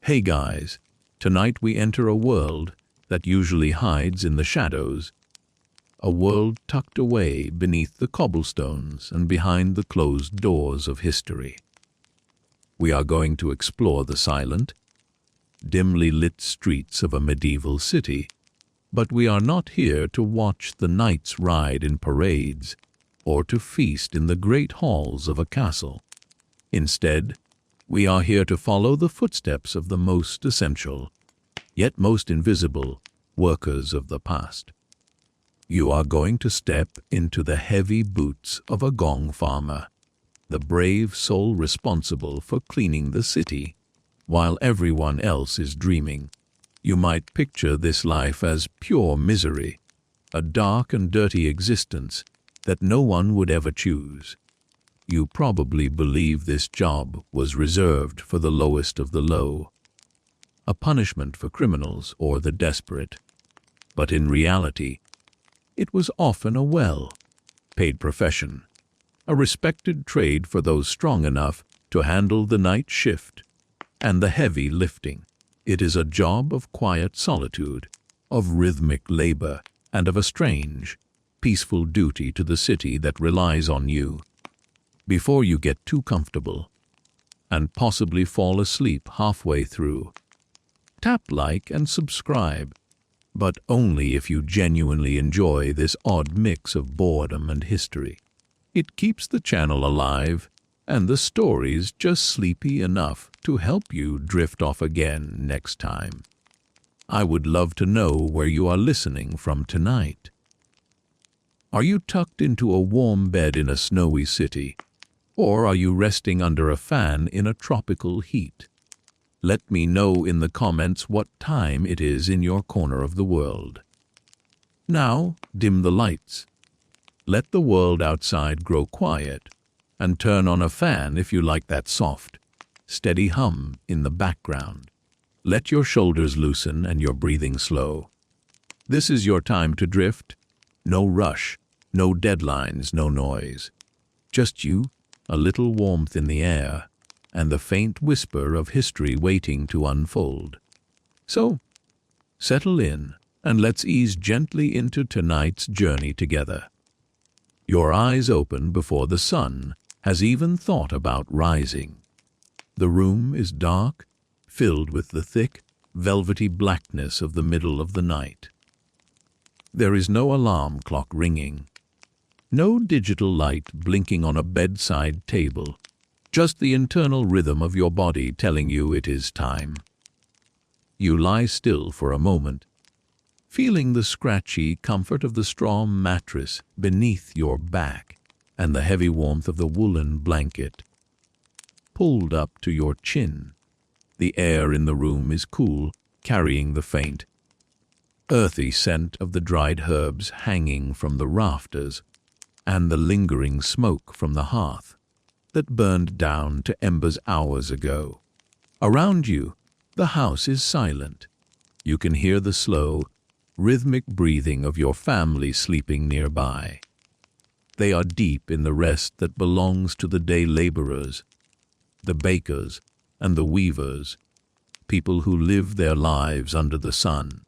Hey guys, tonight we enter a world that usually hides in the shadows, a world tucked away beneath the cobblestones and behind the closed doors of history. We are going to explore the silent, dimly lit streets of a medieval city, but we are not here to watch the knights ride in parades or to feast in the great halls of a castle. Instead, we are here to follow the footsteps of the most essential, yet most invisible, workers of the past. You are going to step into the heavy boots of a Gong Farmer, the brave soul responsible for cleaning the city, while everyone else is dreaming. You might picture this life as pure misery, a dark and dirty existence that no one would ever choose. You probably believe this job was reserved for the lowest of the low, a punishment for criminals or the desperate. But in reality, it was often a well-paid profession, a respected trade for those strong enough to handle the night shift and the heavy lifting. It is a job of quiet solitude, of rhythmic labor, and of a strange, peaceful duty to the city that relies on you. Before you get too comfortable and possibly fall asleep halfway through, tap like and subscribe, but only if you genuinely enjoy this odd mix of boredom and history. It keeps the channel alive and the stories just sleepy enough to help you drift off again next time. I would love to know where you are listening from tonight. Are you tucked into a warm bed in a snowy city? Or are you resting under a fan in a tropical heat? Let me know in the comments what time it is in your corner of the world. Now, dim the lights. Let the world outside grow quiet, and turn on a fan if you like that soft, steady hum in the background. Let your shoulders loosen and your breathing slow. This is your time to drift. No rush, no deadlines, no noise. Just you, a little warmth in the air, and the faint whisper of history waiting to unfold. So, settle in, and let's ease gently into tonight's journey together. Your eyes open before the sun has even thought about rising. The room is dark, filled with the thick, velvety blackness of the middle of the night. There is no alarm clock ringing, no digital light blinking on a bedside table, just the internal rhythm of your body telling you it is time. You lie still for a moment, feeling the scratchy comfort of the straw mattress beneath your back and the heavy warmth of the woolen blanket pulled up to your chin. The air in the room is cool, carrying the faint, earthy scent of the dried herbs hanging from the rafters and the lingering smoke from the hearth that burned down to embers hours ago. Around you, the house is silent. You can hear the slow, rhythmic breathing of your family sleeping nearby. They are deep in the rest that belongs to the day laborers, the bakers, and the weavers, people who live their lives under the sun.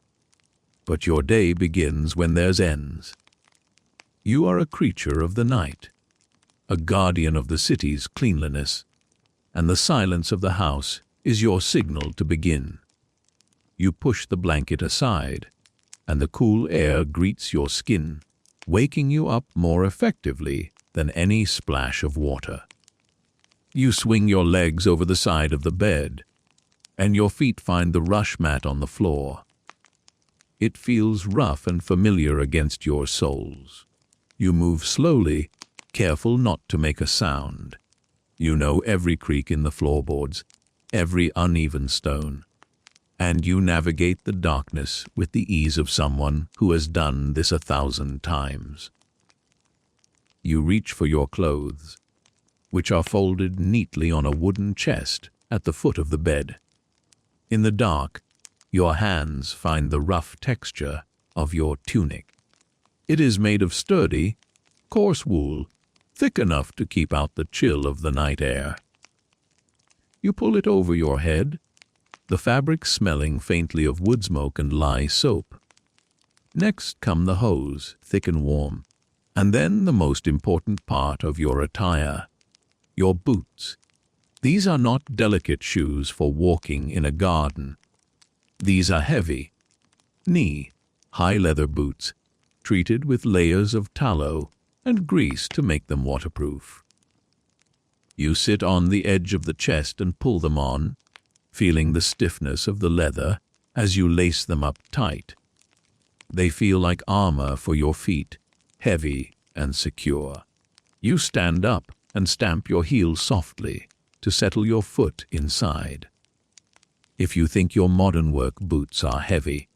But your day begins when theirs ends. You are a creature of the night, a guardian of the city's cleanliness, and the silence of the house is your signal to begin. You push the blanket aside, and the cool air greets your skin, waking you up more effectively than any splash of water. You swing your legs over the side of the bed, and your feet find the rush mat on the floor. It feels rough and familiar against your soles. You move slowly, careful not to make a sound. You know every creak in the floorboards, every uneven stone, and you navigate the darkness with the ease of someone who has done this 1,000 times. You reach for your clothes, which are folded neatly on a wooden chest at the foot of the bed. In the dark, your hands find the rough texture of your tunic. It is made of sturdy, coarse wool, thick enough to keep out the chill of the night air. You pull it over your head, the fabric smelling faintly of wood smoke and lye soap. Next come the hose, thick and warm, and then the most important part of your attire, your boots. These are not delicate shoes for walking in a garden. These are heavy, knee, high leather boots, treated with layers of tallow and grease to make them waterproof. You sit on the edge of the chest and pull them on, feeling the stiffness of the leather as you lace them up tight. They feel like armor for your feet, heavy and secure. You stand up and stamp your heels softly to settle your foot inside. If you think your modern work boots are heavy,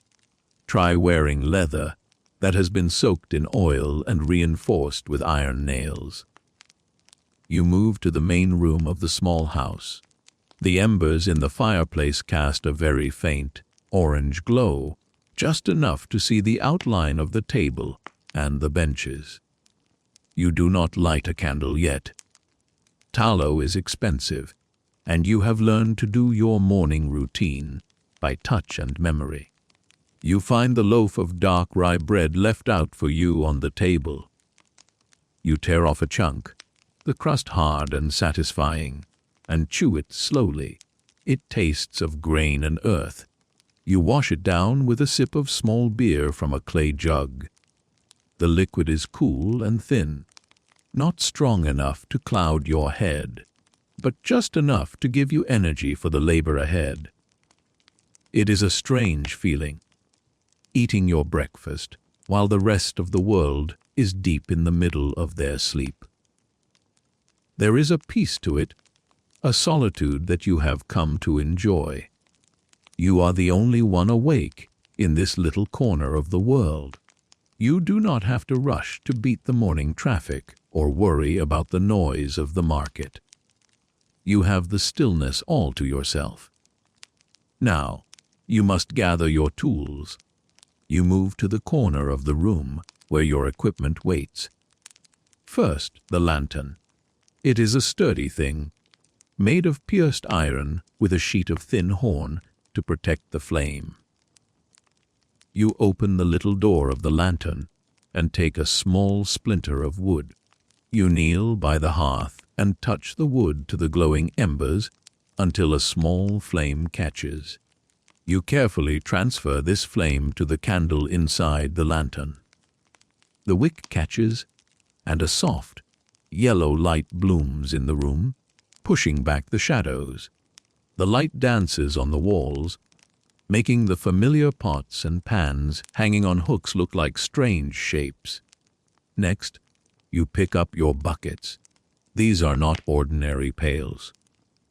try wearing leather that has been soaked in oil and reinforced with iron nails. You move to the main room of the small house. The embers in the fireplace cast a very faint, orange glow, just enough to see the outline of the table and the benches. You do not light a candle yet. Tallow is expensive, and you have learned to do your morning routine by touch and memory. You find the loaf of dark rye bread left out for you on the table. You tear off a chunk, the crust hard and satisfying, and chew it slowly. It tastes of grain and earth. You wash it down with a sip of small beer from a clay jug. The liquid is cool and thin, not strong enough to cloud your head, but just enough to give you energy for the labor ahead. It is a strange feeling, eating your breakfast while the rest of the world is deep in the middle of their sleep. There is a peace to it, a solitude that you have come to enjoy. You are the only one awake in this little corner of the world. You do not have to rush to beat the morning traffic or worry about the noise of the market. You have the stillness all to yourself. Now, you must gather your tools. You move to the corner of the room where your equipment waits. First, the lantern. It is a sturdy thing, made of pierced iron with a sheet of thin horn to protect the flame. You open the little door of the lantern and take a small splinter of wood. You kneel by the hearth and touch the wood to the glowing embers until a small flame catches. You carefully transfer this flame to the candle inside the lantern. The wick catches, and a soft, yellow light blooms in the room, pushing back the shadows. The light dances on the walls, making the familiar pots and pans hanging on hooks look like strange shapes. Next, you pick up your buckets. These are not ordinary pails.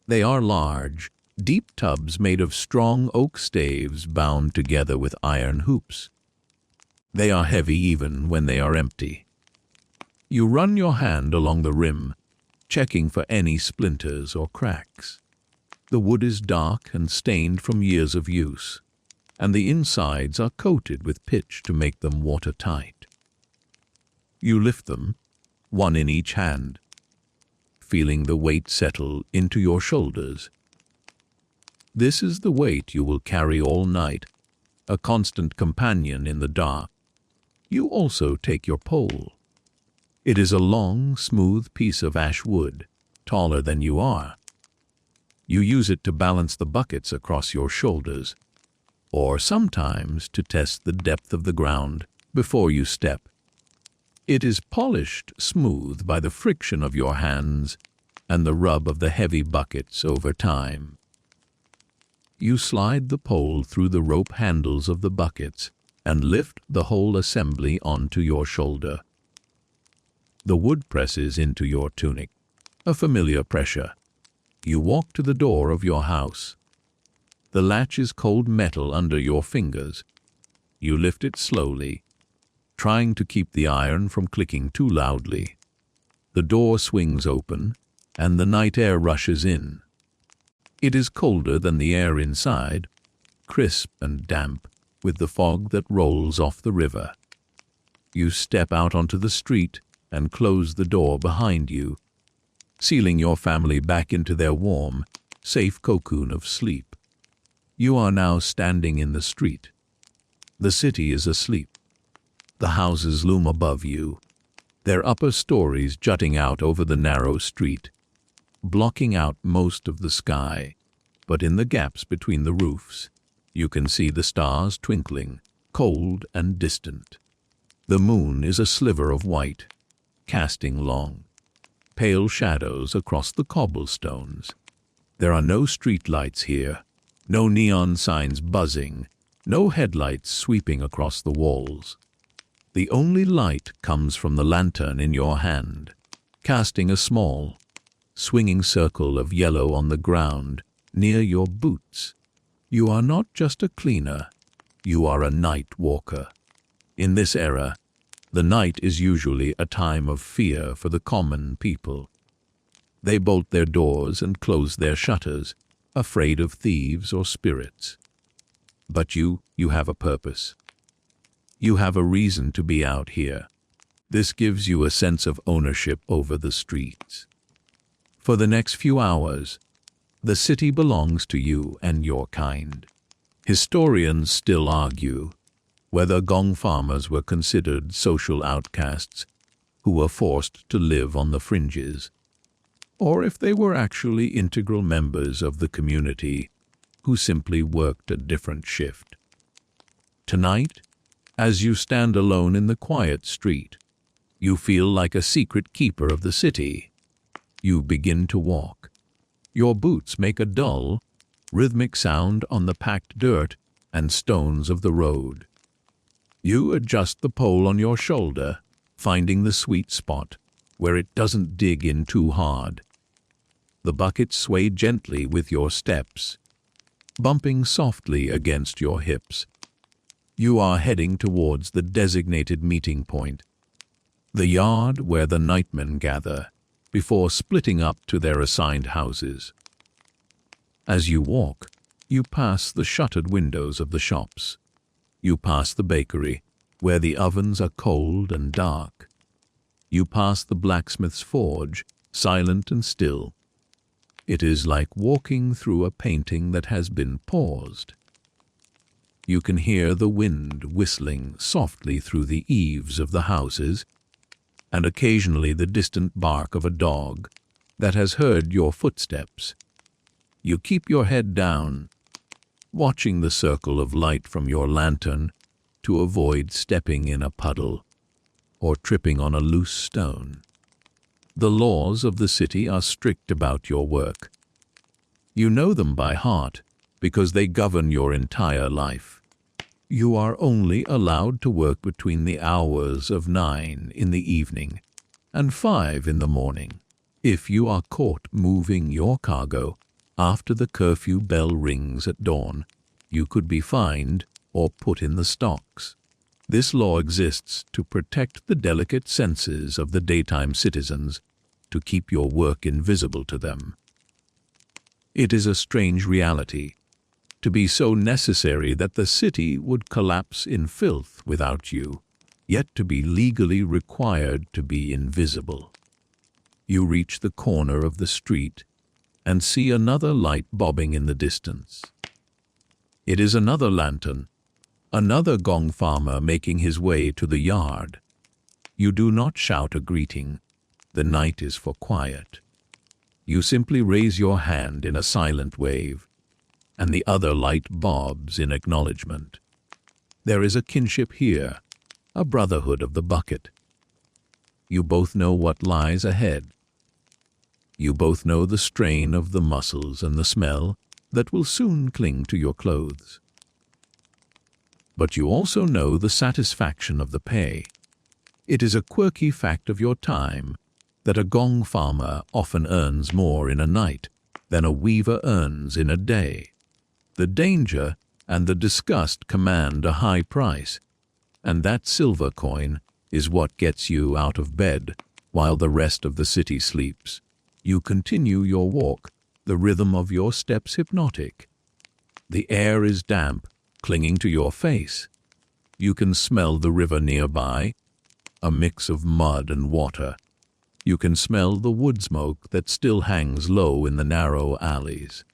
They are large, deep tubs made of strong oak staves bound together with iron hoops. They are heavy even when they are empty. You run your hand along the rim, checking for any splinters or cracks. The wood is dark and stained from years of use, and the insides are coated with pitch to make them watertight. You lift them, one in each hand, feeling the weight settle into your shoulders. This is the weight you will carry all night, a constant companion in the dark. You also take your pole. It is a long, smooth piece of ash wood, taller than you are. You use it to balance the buckets across your shoulders, or sometimes to test the depth of the ground before you step. It is polished smooth by the friction of your hands and the rub of the heavy buckets over time. You slide the pole through the rope handles of the buckets and lift the whole assembly onto your shoulder. The wood presses into your tunic, a familiar pressure. You walk to the door of your house. The latch is cold metal under your fingers. You lift it slowly, trying to keep the iron from clicking too loudly. The door swings open, and the night air rushes in. It is colder than the air inside, crisp and damp, with the fog that rolls off the river. You step out onto the street and close the door behind you, sealing your family back into their warm, safe cocoon of sleep. You are now standing in the street. The city is asleep. The houses loom above you, their upper stories jutting out over the narrow street, blocking out most of the sky. But in the gaps between the roofs, you can see the stars twinkling, cold and distant. The moon is a sliver of white, casting long, pale shadows across the cobblestones. There are no street lights here, no neon signs buzzing, no headlights sweeping across the walls. The only light comes from the lantern in your hand, casting a small, swinging circle of yellow on the ground near your boots. You are not just a cleaner, you are a night walker. In this era, the night is usually a time of fear for the common people. They bolt their doors and close their shutters, afraid of thieves or spirits. But you have a purpose. You have a reason to be out here. This gives you a sense of ownership over the streets. For the next few hours, the city belongs to you and your kind. Historians still argue whether Gong farmers were considered social outcasts who were forced to live on the fringes, or if they were actually integral members of the community who simply worked a different shift. Tonight, as you stand alone in the quiet street, you feel like a secret keeper of the city. You begin to walk. Your boots make a dull, rhythmic sound on the packed dirt and stones of the road. You adjust the pole on your shoulder, finding the sweet spot where it doesn't dig in too hard. The buckets sway gently with your steps, bumping softly against your hips. You are heading towards the designated meeting point, the yard where the Nightmen gather before splitting up to their assigned houses. As you walk, you pass the shuttered windows of the shops. You pass the bakery, where the ovens are cold and dark. You pass the blacksmith's forge, silent and still. It is like walking through a painting that has been paused. You can hear the wind whistling softly through the eaves of the houses, and occasionally the distant bark of a dog that has heard your footsteps. You keep your head down, watching the circle of light from your lantern to avoid stepping in a puddle or tripping on a loose stone. The laws of the city are strict about your work. You know them by heart because they govern your entire life. You are only allowed to work between the hours of 9 in the evening and 5 in the morning. If you are caught moving your cargo after the curfew bell rings at dawn, you could be fined or put in the stocks. This law exists to protect the delicate senses of the daytime citizens, to keep your work invisible to them. It is a strange reality, to be so necessary that the city would collapse in filth without you, yet to be legally required to be invisible. You reach the corner of the street and see another light bobbing in the distance. It is another lantern, another Gong farmer making his way to the yard. You do not shout a greeting. The night is for quiet. You simply raise your hand in a silent wave, and the other light bobs in acknowledgement. There is a kinship here, a brotherhood of the bucket. You both know what lies ahead. You both know the strain of the muscles and the smell that will soon cling to your clothes. But you also know the satisfaction of the pay. It is a quirky fact of your time that a Gong farmer often earns more in a night than a weaver earns in a day. The danger and the disgust command a high price, and that silver coin is what gets you out of bed while the rest of the city sleeps. You continue your walk, the rhythm of your steps hypnotic. The air is damp, clinging to your face. You can smell the river nearby, a mix of mud and water. You can smell the wood smoke that still hangs low in the narrow alleys.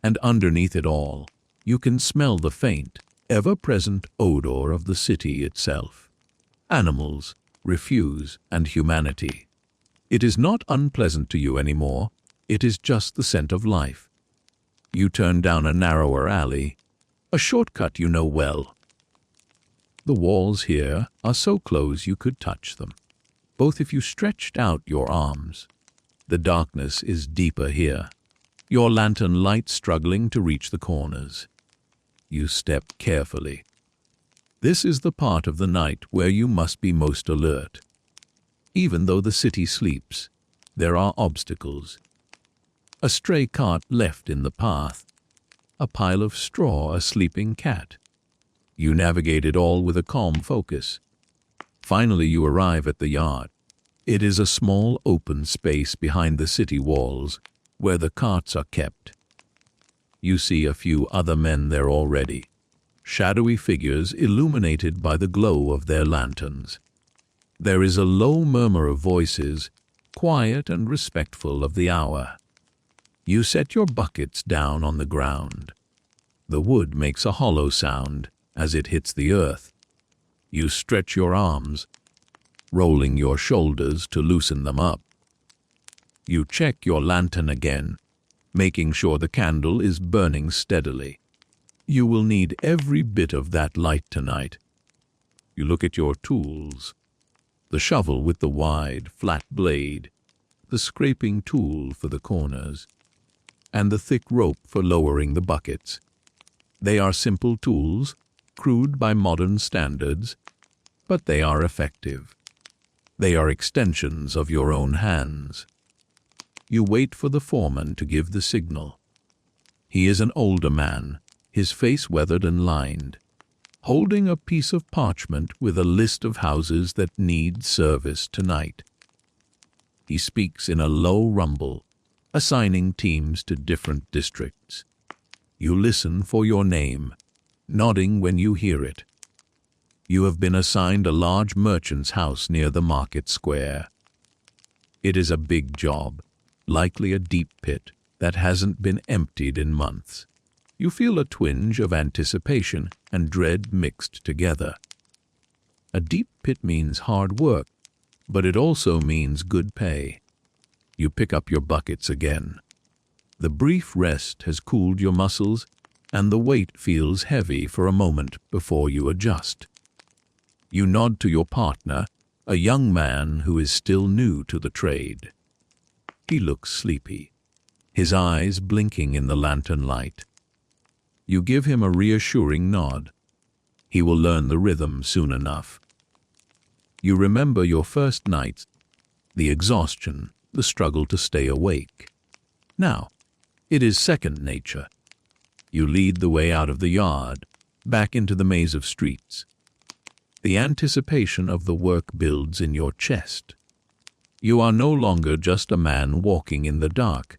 And underneath it all, You can smell the faint, ever-present odor of the city itself. Animals, refuse, and humanity. It is not unpleasant to you anymore. It is just the scent of life. You turn down a narrower alley, a shortcut you know well. The walls here are so close you could touch them, both if you stretched out your arms. The darkness is deeper here, your lantern light struggling to reach the corners. You step carefully. This is the part of the night where you must be most alert. Even though the city sleeps, there are obstacles. A stray cart left in the path, a pile of straw, a sleeping cat. You navigate it all with a calm focus. Finally, you arrive at the yard. It is a small open space behind the city walls where the carts are kept. You see a few other men there already, shadowy figures illuminated by the glow of their lanterns. There is a low murmur of voices, quiet and respectful of the hour. You set your buckets down on the ground. The wood makes a hollow sound as it hits the earth. You stretch your arms, rolling your shoulders to loosen them up. You check your lantern again, making sure the candle is burning steadily. You will need every bit of that light tonight. You look at your tools. The shovel with the wide, flat blade, the scraping tool for the corners, and the thick rope for lowering the buckets. They are simple tools, crude by modern standards, but they are effective. They are extensions of your own hands. You wait for the foreman to give the signal. He is an older man, his face weathered and lined, holding a piece of parchment with a list of houses that need service tonight. He speaks in a low rumble, assigning teams to different districts. You listen for your name, nodding when you hear it. You have been assigned a large merchant's house near the market square. It is a big job, likely a deep pit that hasn't been emptied in months. You feel a twinge of anticipation and dread mixed together. A deep pit means hard work, but it also means good pay. You pick up your buckets again. The brief rest has cooled your muscles, and the weight feels heavy for a moment before you adjust. You nod to your partner, a young man who is still new to the trade. He looks sleepy, his eyes blinking in the lantern light. You give him a reassuring nod. He will learn the rhythm soon enough. You remember your first night, the exhaustion, the struggle to stay awake. Now, it is second nature. You lead the way out of the yard, back into the maze of streets. The anticipation of the work builds in your chest. You are no longer just a man walking in the dark.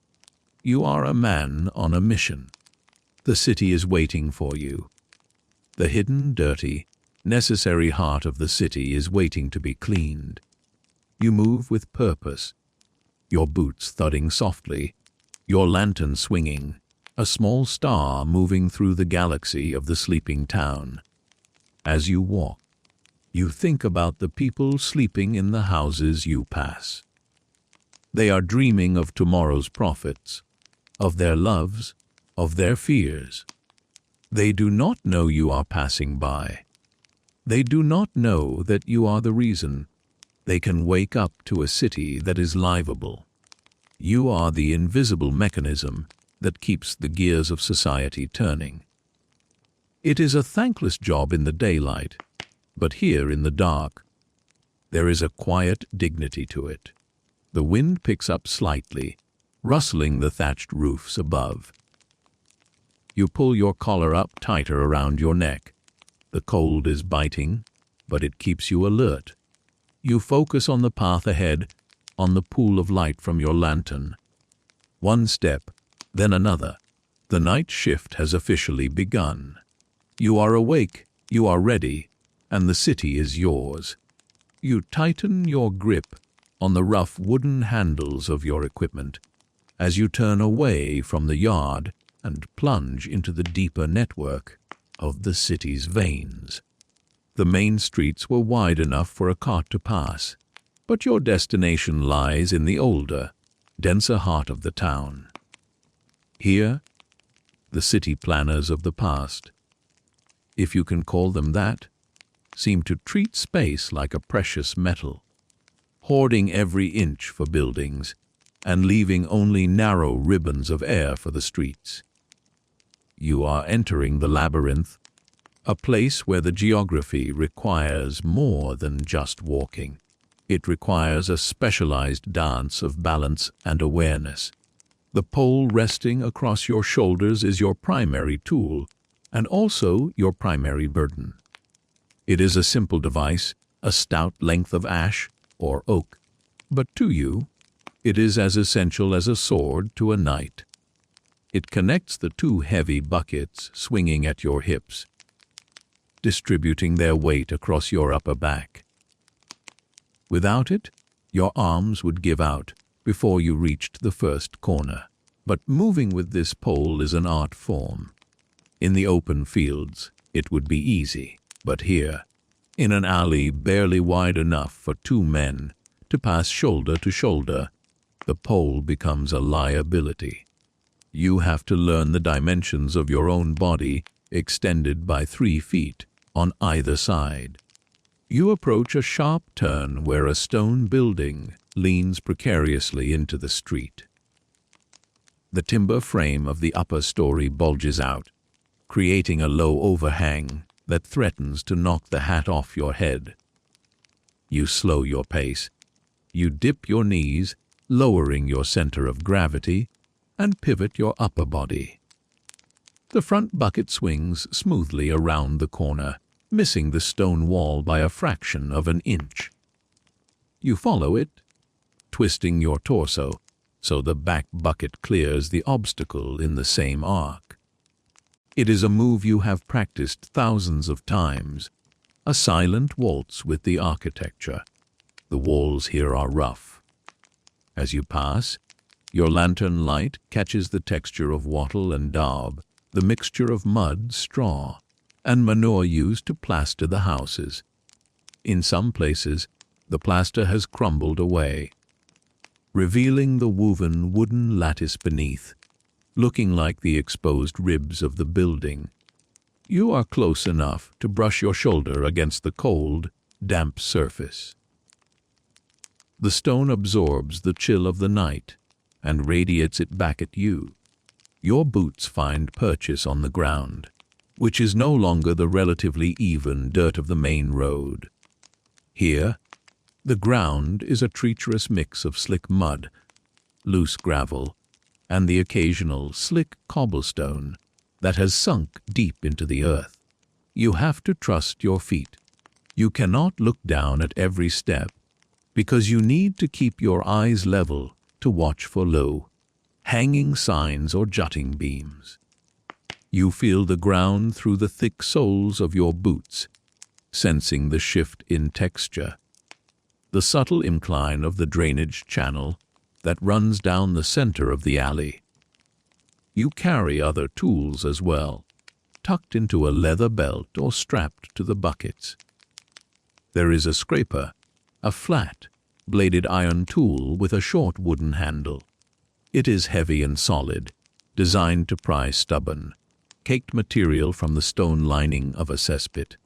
You are a man on a mission. The city is waiting for you. The hidden, dirty, necessary heart of the city is waiting to be cleaned. You move with purpose, your boots thudding softly, your lantern swinging, a small star moving through the galaxy of the sleeping town. As you walk, you think about the people sleeping in the houses you pass. They are dreaming of tomorrow's profits, of their loves, of their fears. They do not know you are passing by. They do not know that you are the reason they can wake up to a city that is livable. You are the invisible mechanism that keeps the gears of society turning. It is a thankless job in the daylight, but here in the dark, there is a quiet dignity to it. The wind picks up slightly, rustling the thatched roofs above. You pull your collar up tighter around your neck. The cold is biting, but it keeps you alert. You focus on the path ahead, on the pool of light from your lantern. One step, then another. The night shift has officially begun. You are awake, you are ready, and the city is yours. You tighten your grip on the rough wooden handles of your equipment. As you turn away from the yard, and plunge into the deeper network of the city's veins. The main streets were wide enough for a cart to pass, but your destination lies in the older, denser heart of the town. Here, the city planners of the past, if you can call them that, seem to treat space like a precious metal, hoarding every inch for buildings and leaving only narrow ribbons of air for the streets. You are entering the labyrinth, a place where the geography requires more than just walking. It requires a specialized dance of balance and awareness. The pole resting across your shoulders is your primary tool and also your primary burden. It is a simple device, a stout length of ash or oak, but to you, it is as essential as a sword to a knight. It connects the two heavy buckets swinging at your hips, distributing their weight across your upper back. Without it, your arms would give out before you reached the first corner. But moving with this pole is an art form. In the open fields, it would be easy, but here, in an alley barely wide enough for two men to pass shoulder to shoulder, the pole becomes a liability. You have to learn the dimensions of your own body extended by 3 feet on either side. You approach a sharp turn where a stone building leans precariously into the street. The timber frame of the upper story bulges out, creating a low overhang that threatens to knock the hat off your head. You slow your pace. You dip your knees, lowering your center of gravity, and pivot your upper body. The front bucket swings smoothly around the corner, missing the stone wall by a fraction of an inch. You follow it, twisting your torso so the back bucket clears the obstacle in the same arc. It is a move you have practiced thousands of times, a silent waltz with the architecture. The walls here are rough. As you pass, your lantern light catches the texture of wattle and daub, the mixture of mud, straw, and manure used to plaster the houses. In some places, the plaster has crumbled away, revealing the woven wooden lattice beneath, looking like the exposed ribs of the building. You are close enough to brush your shoulder against the cold, damp surface. The stone absorbs the chill of the night and radiates it back at you. Your boots find purchase on the ground, which is no longer the relatively even dirt of the main road. Here, the ground is a treacherous mix of slick mud, loose gravel, and the occasional slick cobblestone that has sunk deep into the earth. You have to trust your feet. You cannot look down at every step because you need to keep your eyes level to watch for low, hanging signs or jutting beams. You feel the ground through the thick soles of your boots, sensing the shift in texture, the subtle incline of the drainage channel that runs down the center of the alley. You carry other tools as well, tucked into a leather belt or strapped to the buckets. There is a scraper, a flat, bladed iron tool with a short wooden handle. It is heavy and solid, designed to pry stubborn, caked material from the stone lining of a cesspit.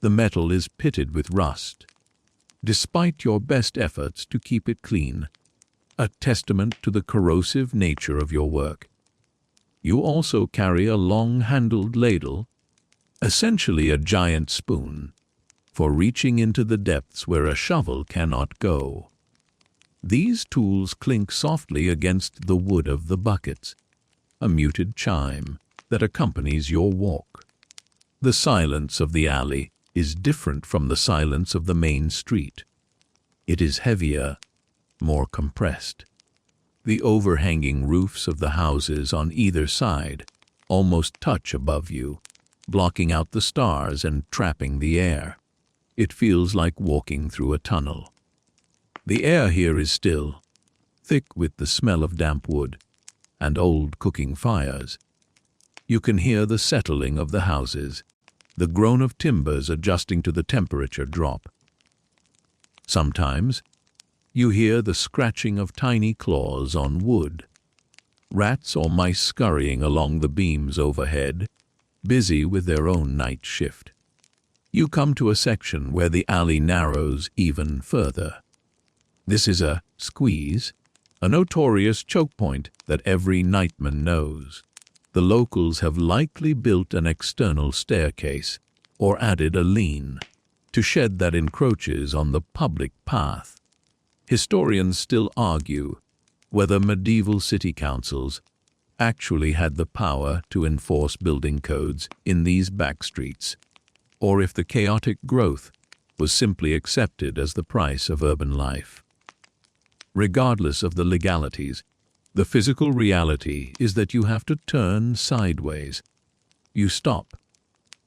The metal is pitted with rust, despite your best efforts to keep it clean, a testament to the corrosive nature of your work. You also carry a long-handled ladle, essentially a giant spoon, for reaching into the depths where a shovel cannot go. These tools clink softly against the wood of the buckets, a muted chime that accompanies your walk. The silence of the alley is different from the silence of the main street. It is heavier, more compressed. The overhanging roofs of the houses on either side almost touch above you, blocking out the stars and trapping the air. It feels like walking through a tunnel. The air here is still, thick with the smell of damp wood, and old cooking fires. You can hear the settling of the houses, the groan of timbers adjusting to the temperature drop. Sometimes you hear the scratching of tiny claws on wood, rats or mice scurrying along the beams overhead, busy with their own night shift. You come to a section where the alley narrows even further. This is a squeeze, a notorious choke point that every nightman knows. The locals have likely built an external staircase or added a lean to shed that encroaches on the public path. Historians still argue whether medieval city councils actually had the power to enforce building codes in these back streets, or if the chaotic growth was simply accepted as the price of urban life. Regardless of the legalities, the physical reality is that you have to turn sideways. You stop.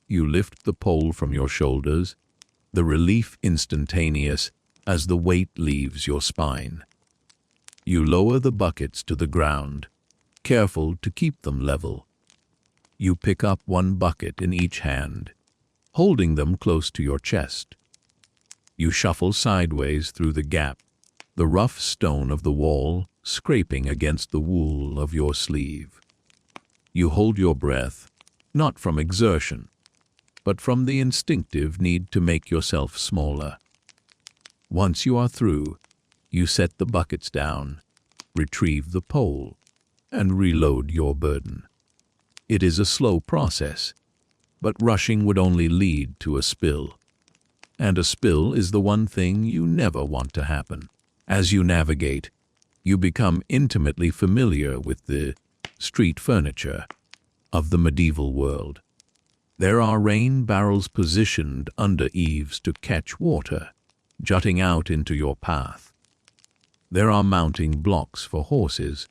You lift the pole from your shoulders, the relief instantaneous as the weight leaves your spine. You lower the buckets to the ground, careful to keep them level. You pick up one bucket in each hand, holding them close to your chest. You shuffle sideways through the gap, the rough stone of the wall scraping against the wool of your sleeve. You hold your breath, not from exertion, but from the instinctive need to make yourself smaller. Once you are through, you set the buckets down, retrieve the pole, and reload your burden. It is a slow process, but rushing would only lead to a spill. And a spill is the one thing you never want to happen. As you navigate, you become intimately familiar with the street furniture of the medieval world. There are rain barrels positioned under eaves to catch water, jutting out into your path. There are mounting blocks for horses,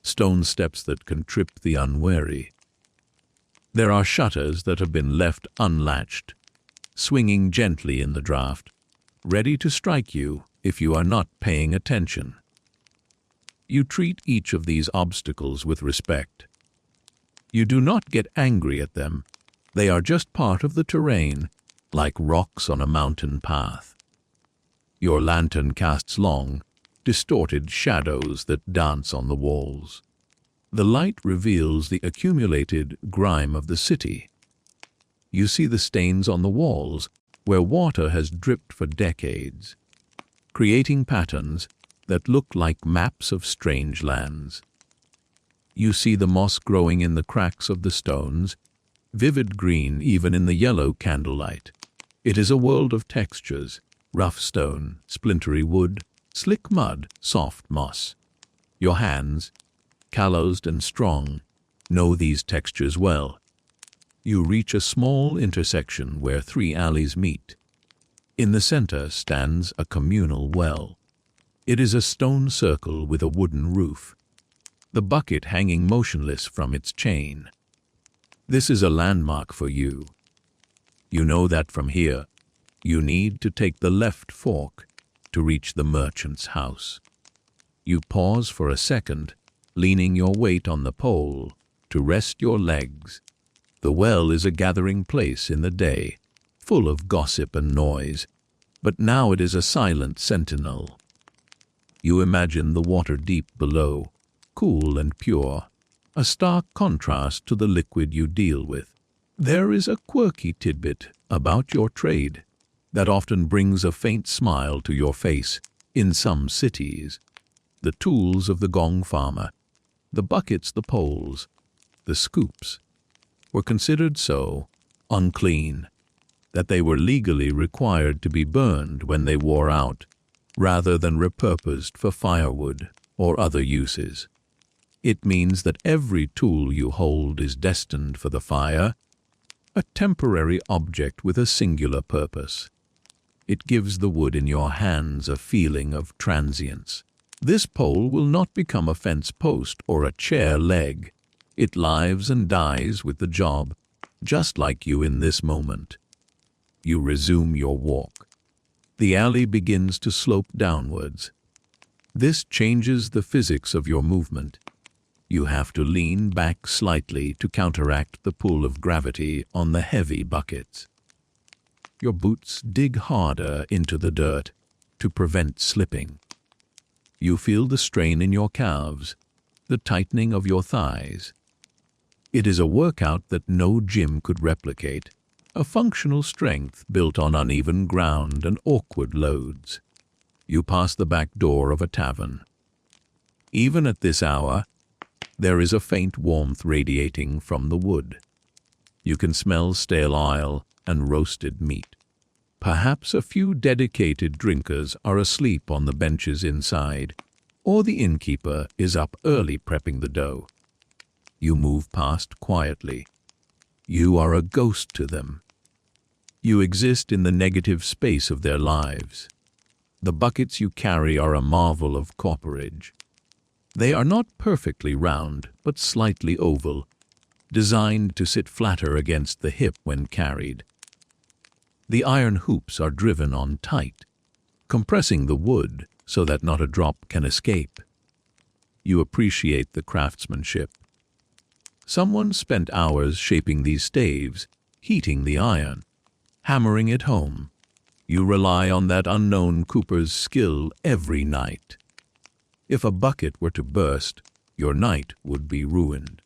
stone steps that can trip the unwary. There are shutters that have been left unlatched, swinging gently in the draft, ready to strike you if you are not paying attention. You treat each of these obstacles with respect. You do not get angry at them. They are just part of the terrain, like rocks on a mountain path. Your lantern casts long, distorted shadows that dance on the walls. The light reveals the accumulated grime of the city. You see the stains on the walls where water has dripped for decades, creating patterns that look like maps of strange lands. You see the moss growing in the cracks of the stones, vivid green even in the yellow candlelight. It is a world of textures: rough stone, splintery wood, slick mud, soft moss. Your hands, callosed and strong, know these textures well. You reach a small intersection where three alleys meet. In the center stands a communal well. It is a stone circle with a wooden roof, the bucket hanging motionless from its chain. This is a landmark for you. You know that from here, you need to take the left fork to reach the merchant's house. You pause for a second, leaning your weight on the pole to rest your legs. The well is a gathering place in the day, full of gossip and noise, but now it is a silent sentinel. You imagine the water deep below, cool and pure, a stark contrast to the liquid you deal with. There is a quirky tidbit about your trade that often brings a faint smile to your face in some cities. The tools of the Gong Farmer, the buckets, the poles, the scoops, were considered so unclean that they were legally required to be burned when they wore out, rather than repurposed for firewood or other uses. It means that every tool you hold is destined for the fire, a temporary object with a singular purpose. It gives the wood in your hands a feeling of transience. This pole will not become a fence post or a chair leg. It lives and dies with the job, just like you in this moment. You resume your walk. The alley begins to slope downwards. This changes the physics of your movement. You have to lean back slightly to counteract the pull of gravity on the heavy buckets. Your boots dig harder into the dirt to prevent slipping. You feel the strain in your calves, the tightening of your thighs. It is a workout that no gym could replicate, a functional strength built on uneven ground and awkward loads. You pass the back door of a tavern. Even at this hour, there is a faint warmth radiating from the wood. You can smell stale ale and roasted meat. Perhaps a few dedicated drinkers are asleep on the benches inside, or the innkeeper is up early prepping the dough. You move past quietly. You are a ghost to them. You exist in the negative space of their lives. The buckets you carry are a marvel of cooperage. They are not perfectly round, but slightly oval, designed to sit flatter against the hip when carried. The iron hoops are driven on tight, compressing the wood so that not a drop can escape. You appreciate the craftsmanship. Someone spent hours shaping these staves, heating the iron, hammering it home. You rely on that unknown cooper's skill every night. If a bucket were to burst, your night would be ruined.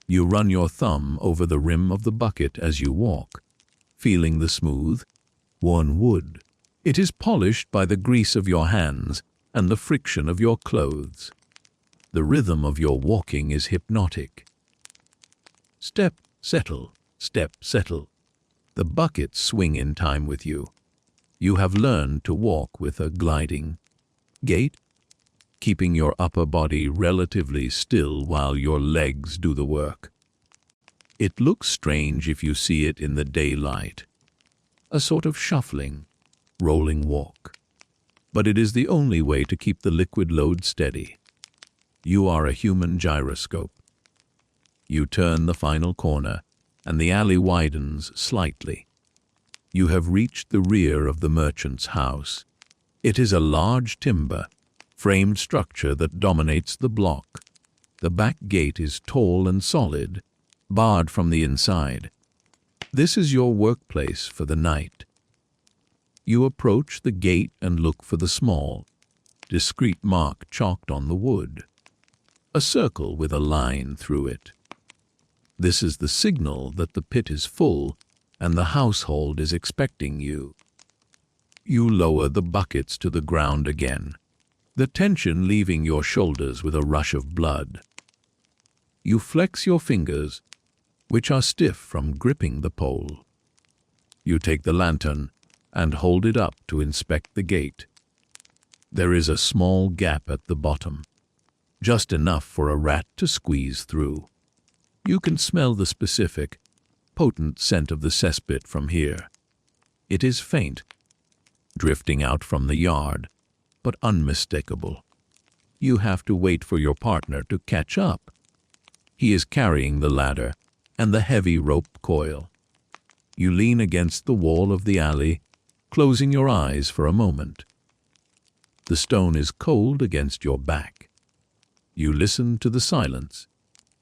You run your thumb over the rim of the bucket as you walk, feeling the smooth, worn wood. It is polished by the grease of your hands and the friction of your clothes. The rhythm of your walking is hypnotic. Step, settle, step, settle. The buckets swing in time with you. You have learned to walk with a gliding gait, keeping your upper body relatively still while your legs do the work. It looks strange if you see it in the daylight, a sort of shuffling, rolling walk. But it is the only way to keep the liquid load steady. You are a human gyroscope. You turn the final corner, and the alley widens slightly. You have reached the rear of the merchant's house. It is a large timber, framed structure that dominates the block. The back gate is tall and solid, barred from the inside. This is your workplace for the night. You approach the gate and look for the small, discreet mark chalked on the wood, a circle with a line through it. This is the signal that the pit is full and the household is expecting you. You lower the buckets to the ground again, the tension leaving your shoulders with a rush of blood. You flex your fingers, which are stiff from gripping the pole. You take the lantern and hold it up to inspect the gate. There is a small gap at the bottom, just enough for a rat to squeeze through. You can smell the specific, potent scent of the cesspit from here. It is faint, drifting out from the yard, but unmistakable. You have to wait for your partner to catch up. He is carrying the ladder and the heavy rope coil. You lean against the wall of the alley, closing your eyes for a moment. The stone is cold against your back. You listen to the silence.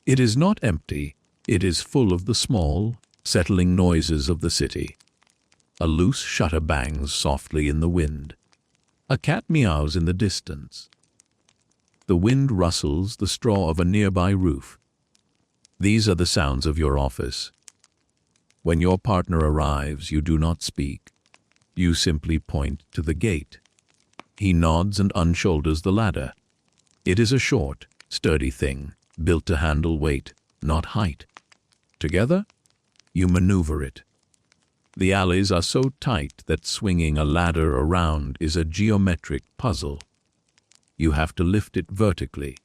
It is not empty, it is full of the small, settling noises of the city. A loose shutter bangs softly in the wind. A cat meows in the distance. The wind rustles the straw of a nearby roof. These are the sounds of your office. When your partner arrives, you do not speak. You simply point to the gate. He nods and unshoulders the ladder. It is a short, sturdy thing, built to handle weight, not height. Together, you maneuver it. The alleys are so tight that swinging a ladder around is a geometric puzzle. You have to lift it vertically,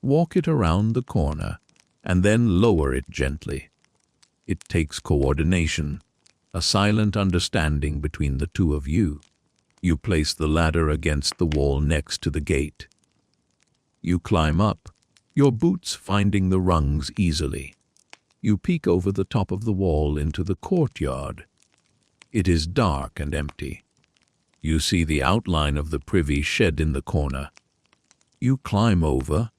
walk it around the corner, and then lower it gently. It takes coordination, a silent understanding between the two of you. You place the ladder against the wall next to the gate. You climb up, your boots finding the rungs easily. You peek over the top of the wall into the courtyard. It is dark and empty. You see the outline of the privy shed in the corner. You climb over,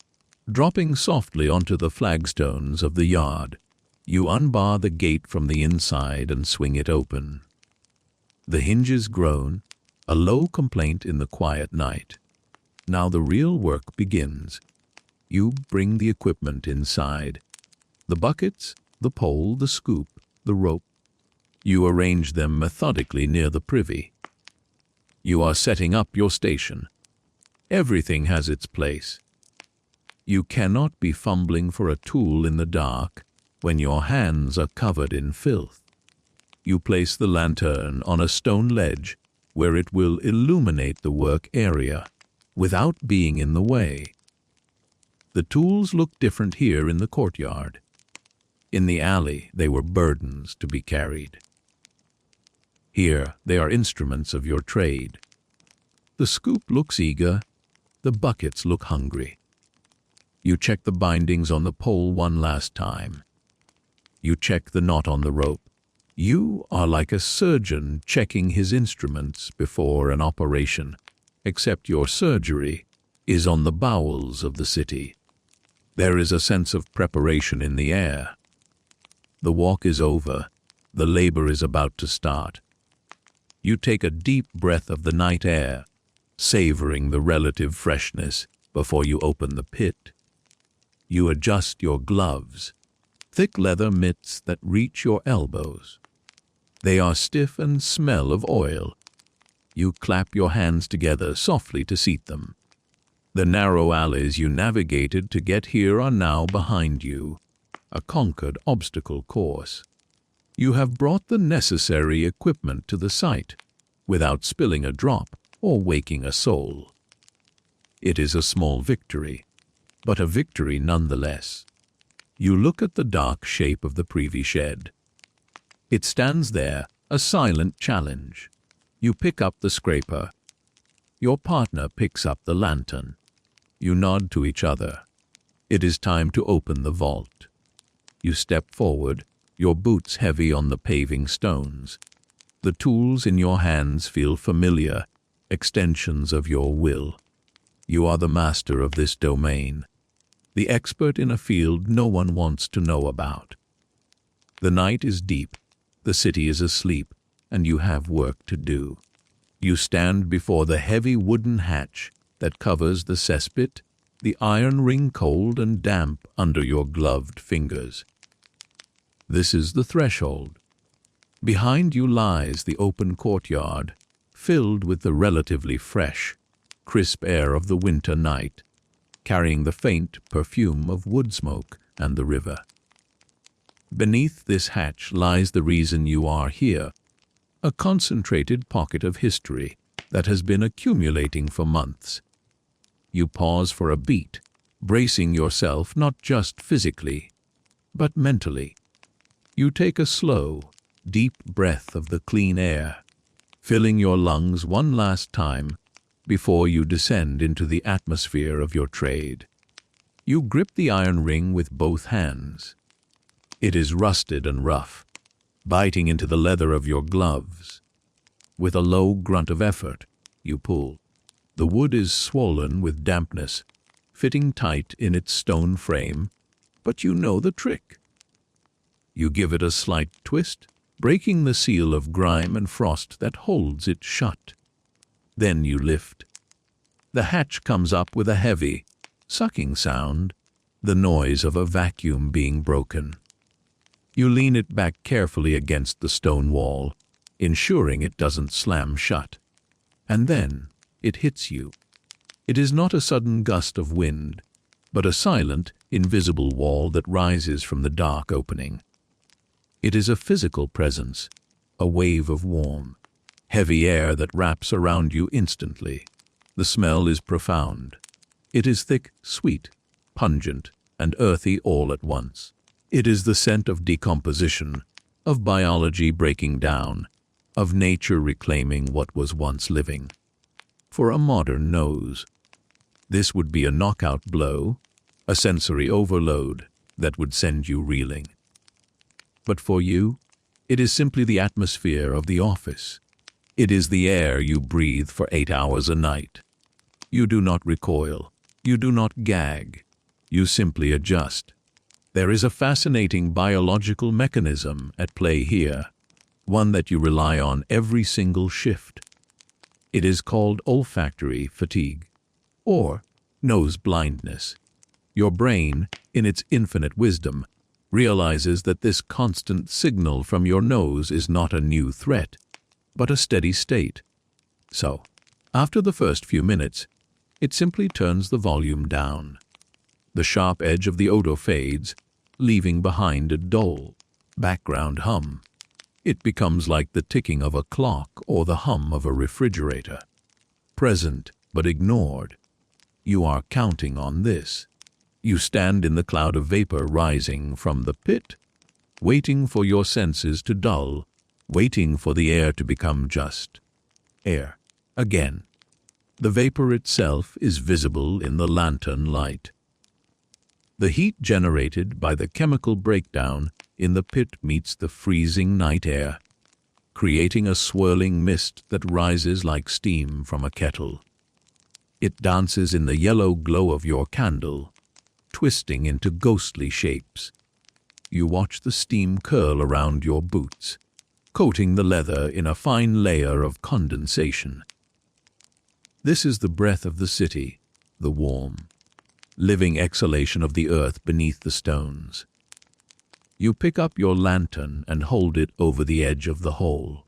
Dropping softly onto the flagstones of the yard, you unbar the gate from the inside and swing it open. The hinges groan, a low complaint in the quiet night. Now the real work begins. You bring the equipment inside. The buckets, the pole, the scoop, the rope. You arrange them methodically near the privy. You are setting up your station. Everything has its place. You cannot be fumbling for a tool in the dark when your hands are covered in filth. You place the lantern on a stone ledge where it will illuminate the work area without being in the way. The tools look different here in the courtyard. In the alley, they were burdens to be carried. Here, they are instruments of your trade. The scoop looks eager, the buckets look hungry. You check the bindings on the pole one last time. You check the knot on the rope. You are like a surgeon checking his instruments before an operation, except your surgery is on the bowels of the city. There is a sense of preparation in the air. The walk is over. The labor is about to start. You take a deep breath of the night air, savoring the relative freshness before you open the pit. You adjust your gloves, thick leather mitts that reach your elbows. They are stiff and smell of oil. You clap your hands together softly to seat them. The narrow alleys you navigated to get here are now behind you, a conquered obstacle course. You have brought the necessary equipment to the site without spilling a drop or waking a soul. It is a small victory, but a victory nonetheless. You look at the dark shape of the privy shed. It stands there, a silent challenge. You pick up the scraper. Your partner picks up the lantern. You nod to each other. It is time to open the vault. You step forward, your boots heavy on the paving stones. The tools in your hands feel familiar, extensions of your will. You are the master of this domain, the expert in a field no one wants to know about. The night is deep, the city is asleep, and you have work to do. You stand before the heavy wooden hatch that covers the cesspit, the iron ring cold and damp under your gloved fingers. This is the threshold. Behind you lies the open courtyard, filled with the relatively fresh, crisp air of the winter night, carrying the faint perfume of wood smoke and the river. Beneath this hatch lies the reason you are here, a concentrated pocket of history that has been accumulating for months. You pause for a beat, bracing yourself not just physically, but mentally. You take a slow, deep breath of the clean air, filling your lungs one last time before you descend into the atmosphere of your trade. You grip the iron ring with both hands. It is rusted and rough, biting into the leather of your gloves. With a low grunt of effort, you pull. The wood is swollen with dampness, fitting tight in its stone frame, but you know the trick. You give it a slight twist, breaking the seal of grime and frost that holds it shut. Then you lift. The hatch comes up with a heavy, sucking sound, the noise of a vacuum being broken. You lean it back carefully against the stone wall, ensuring it doesn't slam shut. And then it hits you. It is not a sudden gust of wind, but a silent, invisible wall that rises from the dark opening. It is a physical presence, a wave of warm, heavy air that wraps around you instantly. The smell is profound. It is thick, sweet, pungent, and earthy all at once. It is the scent of decomposition, of biology breaking down, of nature reclaiming what was once living. For a modern nose, this would be a knockout blow, a sensory overload that would send you reeling. But for you, it is simply the atmosphere of the office. It is the air you breathe for 8 hours a night. You do not recoil. You do not gag. You simply adjust. There is a fascinating biological mechanism at play here, one that you rely on every single shift. It is called olfactory fatigue, or nose blindness. Your brain, in its infinite wisdom, realizes that this constant signal from your nose is not a new threat, but a steady state. So, after the first few minutes, it simply turns the volume down. The sharp edge of the odor fades, leaving behind a dull background hum. It becomes like the ticking of a clock or the hum of a refrigerator. Present but ignored. You are counting on this. You stand in the cloud of vapor rising from the pit, waiting for your senses to dull, waiting for the air to become just air again. The vapor itself is visible in the lantern light. The heat generated by the chemical breakdown in the pit meets the freezing night air, creating a swirling mist that rises like steam from a kettle. It dances in the yellow glow of your candle, twisting into ghostly shapes. You watch the steam curl around your boots, coating the leather in a fine layer of condensation. This is the breath of the city, the warm, living exhalation of the earth beneath the stones. You pick up your lantern and hold it over the edge of the hole.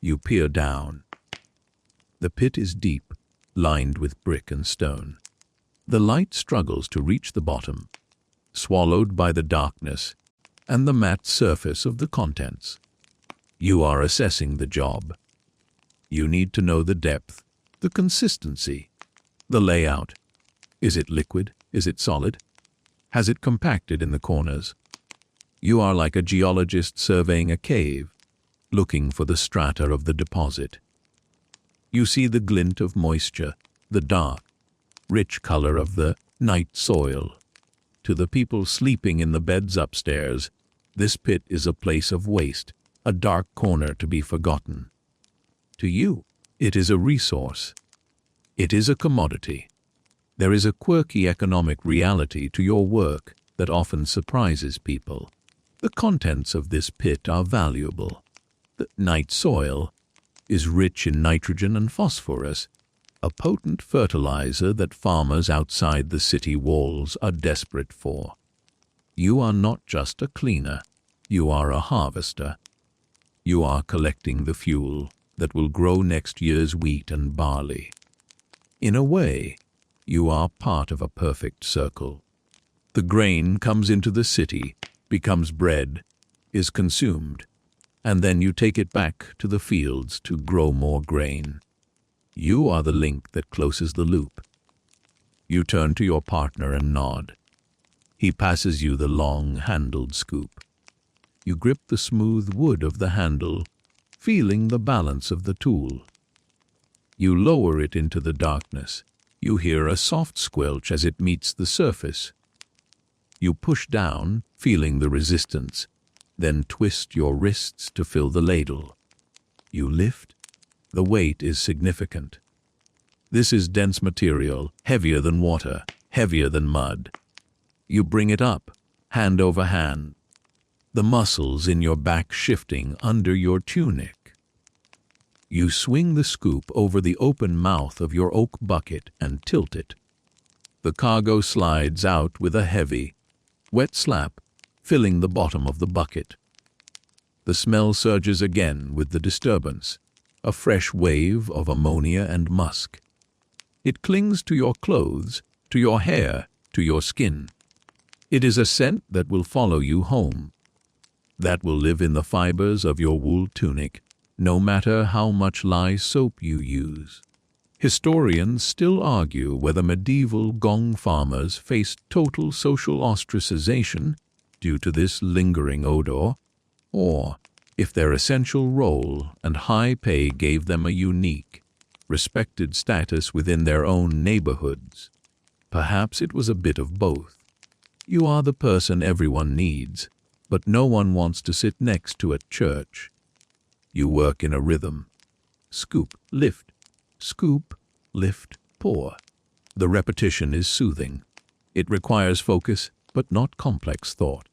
You peer down. The pit is deep, lined with brick and stone. The light struggles to reach the bottom, swallowed by the darkness and the matte surface of the contents. You are assessing the job. You need to know the depth, the consistency, the layout. Is it liquid? Is it solid? Has it compacted in the corners? You are like a geologist surveying a cave, looking for the strata of the deposit. You see the glint of moisture, the dark, rich color of the night soil. To the people sleeping in the beds upstairs, this pit is a place of waste, a dark corner to be forgotten. To you, it is a resource. It is a commodity. There is a quirky economic reality to your work that often surprises people. The contents of this pit are valuable. The night soil is rich in nitrogen and phosphorus, a potent fertilizer that farmers outside the city walls are desperate for. You are not just a cleaner, you are a harvester. You are collecting the fuel that will grow next year's wheat and barley. In a way, you are part of a perfect circle. The grain comes into the city, becomes bread, is consumed, and then you take it back to the fields to grow more grain. You are the link that closes the loop. You turn to your partner and nod. He passes you the long-handled scoop. You grip the smooth wood of the handle, feeling the balance of the tool. You lower it into the darkness. You hear a soft squelch as it meets the surface. You push down, feeling the resistance, then twist your wrists to fill the ladle. You lift. The weight is significant. This is dense material, heavier than water, heavier than mud. You bring it up, hand over hand, the muscles in your back shifting under your tunic. You swing the scoop over the open mouth of your oak bucket and tilt it. The cargo slides out with a heavy, wet slap, filling the bottom of the bucket. The smell surges again with the disturbance, a fresh wave of ammonia and musk. It clings to your clothes, to your hair, to your skin. It is a scent that will follow you home, that will live in the fibers of your wool tunic, no matter how much lye soap you use. Historians still argue whether medieval Gong farmers faced total social ostracization due to this lingering odor, or if their essential role and high pay gave them a unique, respected status within their own neighborhoods. Perhaps it was a bit of both. You are the person everyone needs, but no one wants to sit next to at church. You work in a rhythm. Scoop, lift, scoop, lift, pour. The repetition is soothing. It requires focus, but not complex thought.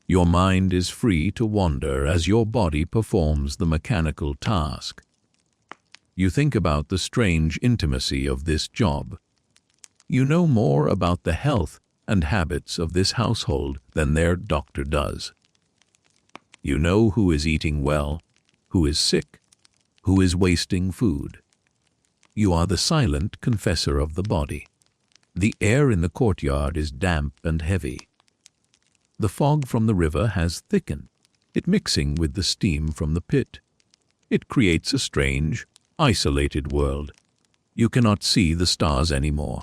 Your mind is free to wander as your body performs the mechanical task. You think about the strange intimacy of this job. You know more about the health and habits of this household than their doctor does. You know who is eating well, who is sick, who is wasting food. You are the silent confessor of the body. The air in the courtyard is damp and heavy. The fog from the river has thickened, it mixing with the steam from the pit. It creates a strange, isolated world. You cannot see the stars anymore,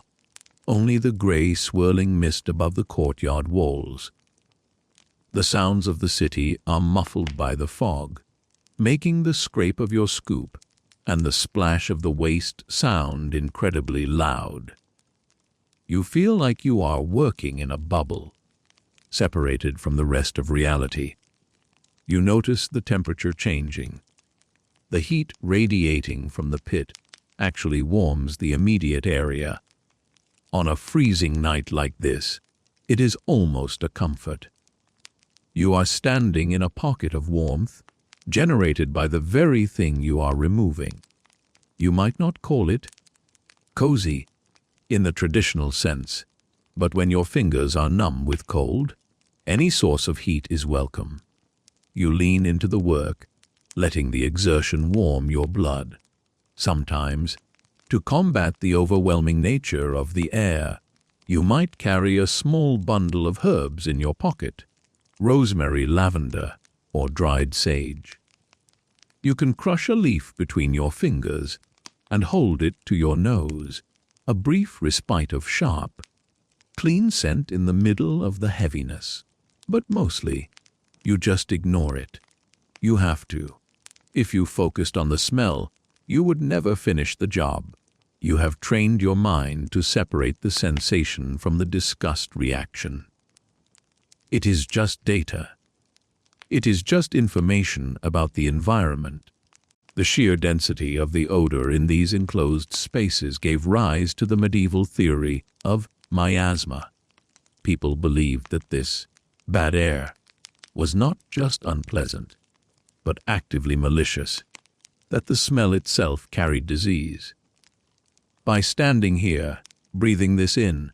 only the gray swirling mist above the courtyard walls. The sounds of the city are muffled by the fog, making the scrape of your scoop and the splash of the waste sound incredibly loud. You feel like you are working in a bubble, separated from the rest of reality. You notice the temperature changing. The heat radiating from the pit actually warms the immediate area. On a freezing night like this, it is almost a comfort. You are standing in a pocket of warmth, generated by the very thing you are removing. You might not call it cozy in the traditional sense, but when your fingers are numb with cold, any source of heat is welcome. You lean into the work, letting the exertion warm your blood. Sometimes, to combat the overwhelming nature of the air, you might carry a small bundle of herbs in your pocket, rosemary, lavender, or dried sage. You can crush a leaf between your fingers and hold it to your nose, a brief respite of sharp, clean scent in the middle of the heaviness. But mostly, you just ignore it. You have to. If you focused on the smell, you would never finish the job. You have trained your mind to separate the sensation from the disgust reaction. It is just data. It is just information about the environment. The sheer density of the odor in these enclosed spaces gave rise to the medieval theory of miasma. People believed that this bad air was not just unpleasant, but actively malicious, that the smell itself carried disease. By standing here, breathing this in,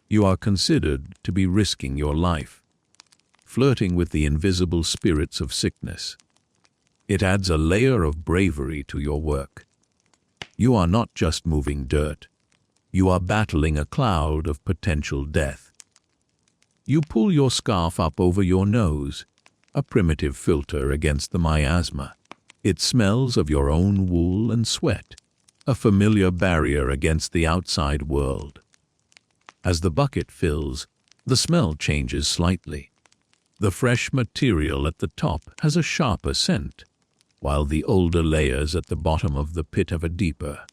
you are considered to be risking your life, flirting with the invisible spirits of sickness. It adds a layer of bravery to your work. You are not just moving dirt. You are battling a cloud of potential death. You pull your scarf up over your nose, a primitive filter against the miasma. It smells of your own wool and sweat, a familiar barrier against the outside world. As the bucket fills, the smell changes slightly. The fresh material at the top has a sharper scent, while the older layers at the bottom of the pit have a deeper,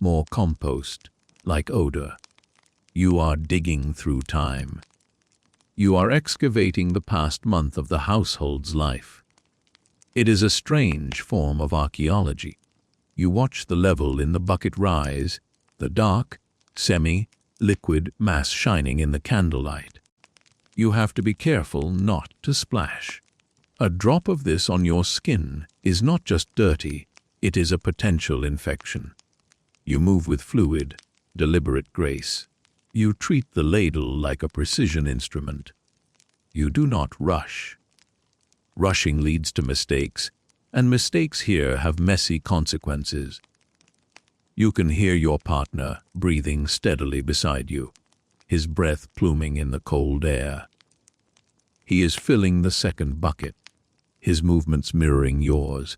more compost-like odor. You are digging through time. You are excavating the past month of the household's life. It is a strange form of archaeology. You watch the level in the bucket rise, the dark, semi-liquid mass shining in the candlelight. You have to be careful not to splash. A drop of this on your skin is not just dirty, it is a potential infection. You move with fluid, deliberate grace. You treat the ladle like a precision instrument. You do not rush. Rushing leads to mistakes, and mistakes here have messy consequences. You can hear your partner breathing steadily beside you, his breath pluming in the cold air. He is filling the second bucket, his movements mirroring yours.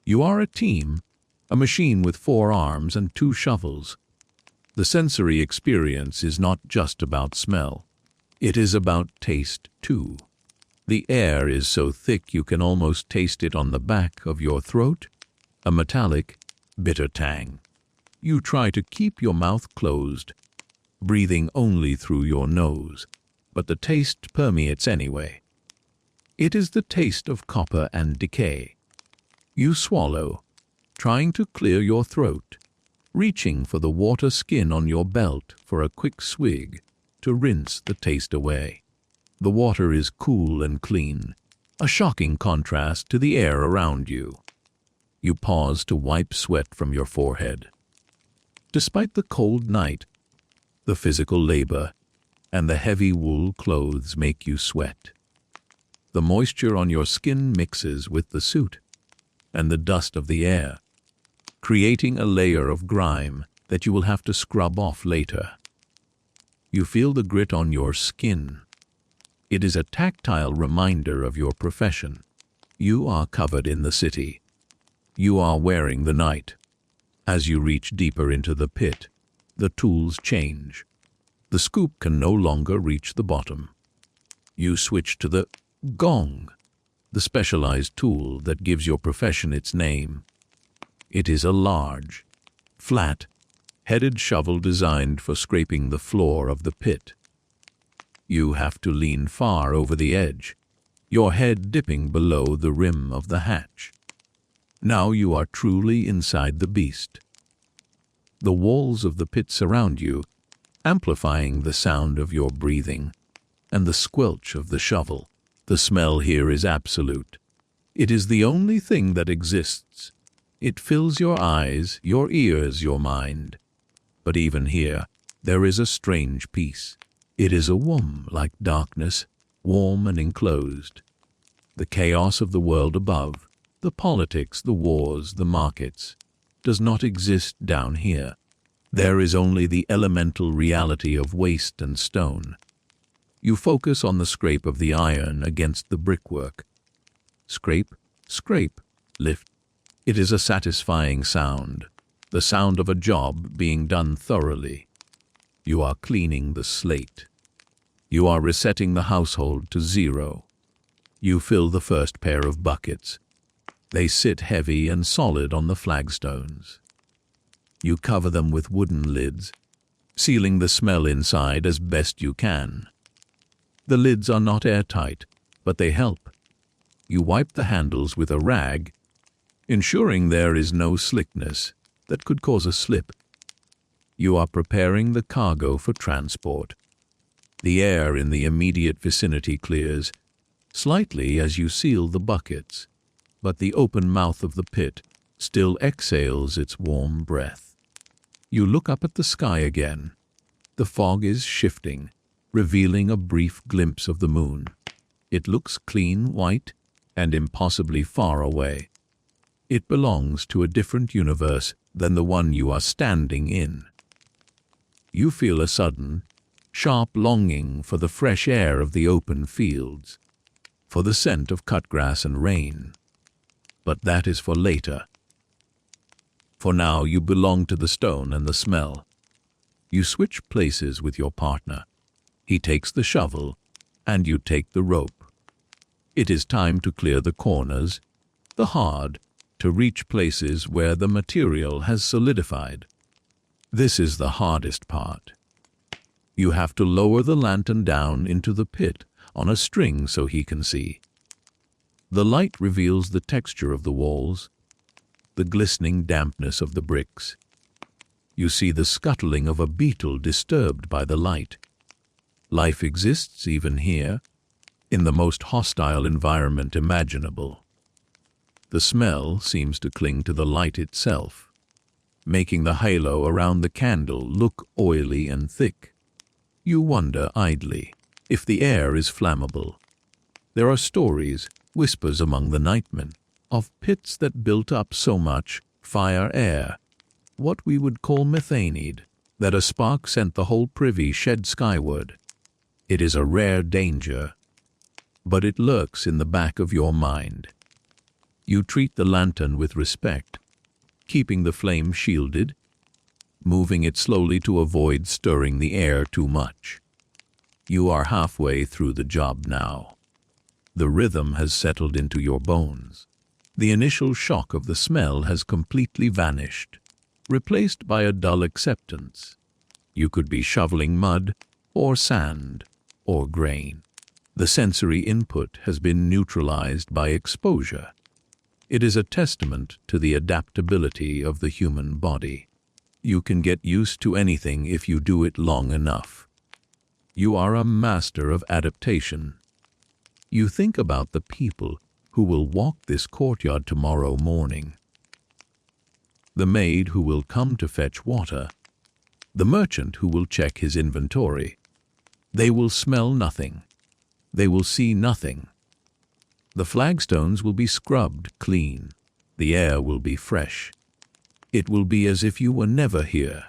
You are a team, a machine with 4 arms and 2 shovels. The sensory experience is not just about smell. It is about taste, too. The air is so thick you can almost taste it on the back of your throat, a metallic, bitter tang. You try to keep your mouth closed, breathing only through your nose, but the taste permeates anyway. It is the taste of copper and decay. You swallow, trying to clear your throat, reaching for the water skin on your belt for a quick swig. to rinse the taste away. The water is cool and clean, a shocking contrast to the air around you. You pause to wipe sweat from your forehead. Despite the cold night, the physical labor, and the heavy wool clothes make you sweat. The moisture on your skin mixes with the suit and the dust of the air, creating a layer of grime that you will have to scrub off later. You feel the grit on your skin. It is a tactile reminder of your profession. You are covered in the city. You are wearing the night. As you reach deeper into the pit, the tools change. The scoop can no longer reach the bottom. You switch to the gong, the specialized tool that gives your profession its name. It is a large, flat-headed shovel designed for scraping the floor of the pit. You have to lean far over the edge, your head dipping below the rim of the hatch. Now you are truly inside the beast. The walls of the pit surround you, amplifying the sound of your breathing and the squelch of the shovel. The smell here is absolute. It is the only thing that exists. It fills your eyes, your ears, your mind. But even here, there is a strange peace. It is a womb-like darkness, warm and enclosed. The chaos of the world above, the politics, the wars, the markets, does not exist down here. There is only the elemental reality of waste and stone. You focus on the scrape of the iron against the brickwork. Scrape, scrape, lift. It is a satisfying sound, the sound of a job being done thoroughly. You are cleaning the slate. You are resetting the household to zero. You fill the first pair of buckets. They sit heavy and solid on the flagstones. You cover them with wooden lids, sealing the smell inside as best you can. The lids are not airtight, but they help. You wipe the handles with a rag, ensuring there is no slickness that could cause a slip. You are preparing the cargo for transport. The air in the immediate vicinity clears slightly as you seal the buckets, but the open mouth of the pit still exhales its warm breath. You look up at the sky again. The fog is shifting, revealing a brief glimpse of the moon. It looks clean white and impossibly far away. It belongs to a different universe than the one you are standing in. You feel a sudden, sharp longing for the fresh air of the open fields, for the scent of cut grass and rain. But that is for later. For now you belong to the stone and the smell. You switch places with your partner. He takes the shovel, and you take the rope. It is time to clear the corners, the hard, to reach places where the material has solidified. This is the hardest part. You have to lower the lantern down into the pit on a string so he can see. The light reveals the texture of the walls, the glistening dampness of the bricks. You see the scuttling of a beetle disturbed by the light. Life exists even here, in the most hostile environment imaginable. The smell seems to cling to the light itself, making the halo around the candle look oily and thick. You wonder idly if the air is flammable. There are stories, whispers among the nightmen, of pits that built up so much fire air, what we would call methanide, that a spark sent the whole privy shed skyward. It is a rare danger, but it lurks in the back of your mind. You treat the lantern with respect, keeping the flame shielded, moving it slowly to avoid stirring the air too much. You are halfway through the job now. The rhythm has settled into your bones. The initial shock of the smell has completely vanished, replaced by a dull acceptance. You could be shoveling mud or sand or grain. The sensory input has been neutralized by exposure. It is a testament to the adaptability of the human body. You can get used to anything if you do it long enough. You are a master of adaptation. You think about the people who will walk this courtyard tomorrow morning. The maid who will come to fetch water. The merchant who will check his inventory. They will smell nothing. They will see nothing. The flagstones will be scrubbed clean. The air will be fresh. It will be as if you were never here.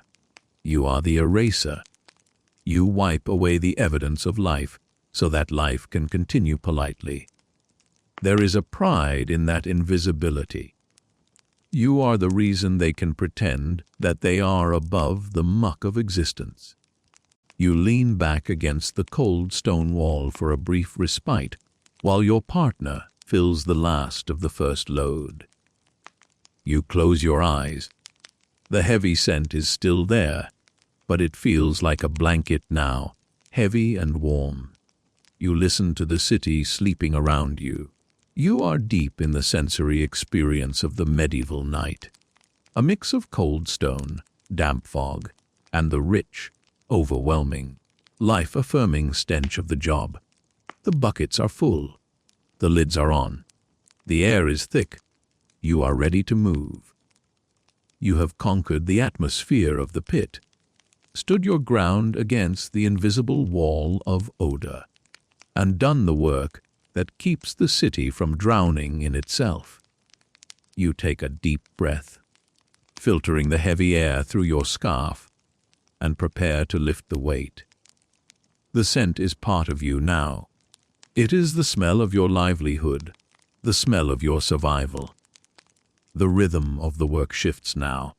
You are the eraser. You wipe away the evidence of life so that life can continue politely. There is a pride in that invisibility. You are the reason they can pretend that they are above the muck of existence. You lean back against the cold stone wall for a brief respite while your partner fills the last of the first load. You close your eyes. The heavy scent is still there, but it feels like a blanket now, heavy and warm. You listen to the city sleeping around you. You are deep in the sensory experience of the medieval night. A mix of cold stone, damp fog, and the rich, overwhelming, life-affirming stench of the job. The buckets are full. The lids are on. The air is thick. You are ready to move. You have conquered the atmosphere of the pit, stood your ground against the invisible wall of odor, and done the work that keeps the city from drowning in itself. You take a deep breath, filtering the heavy air through your scarf, and prepare to lift the weight. The scent is part of you now. It is the smell of your livelihood, the smell of your survival. The rhythm of the work shifts now.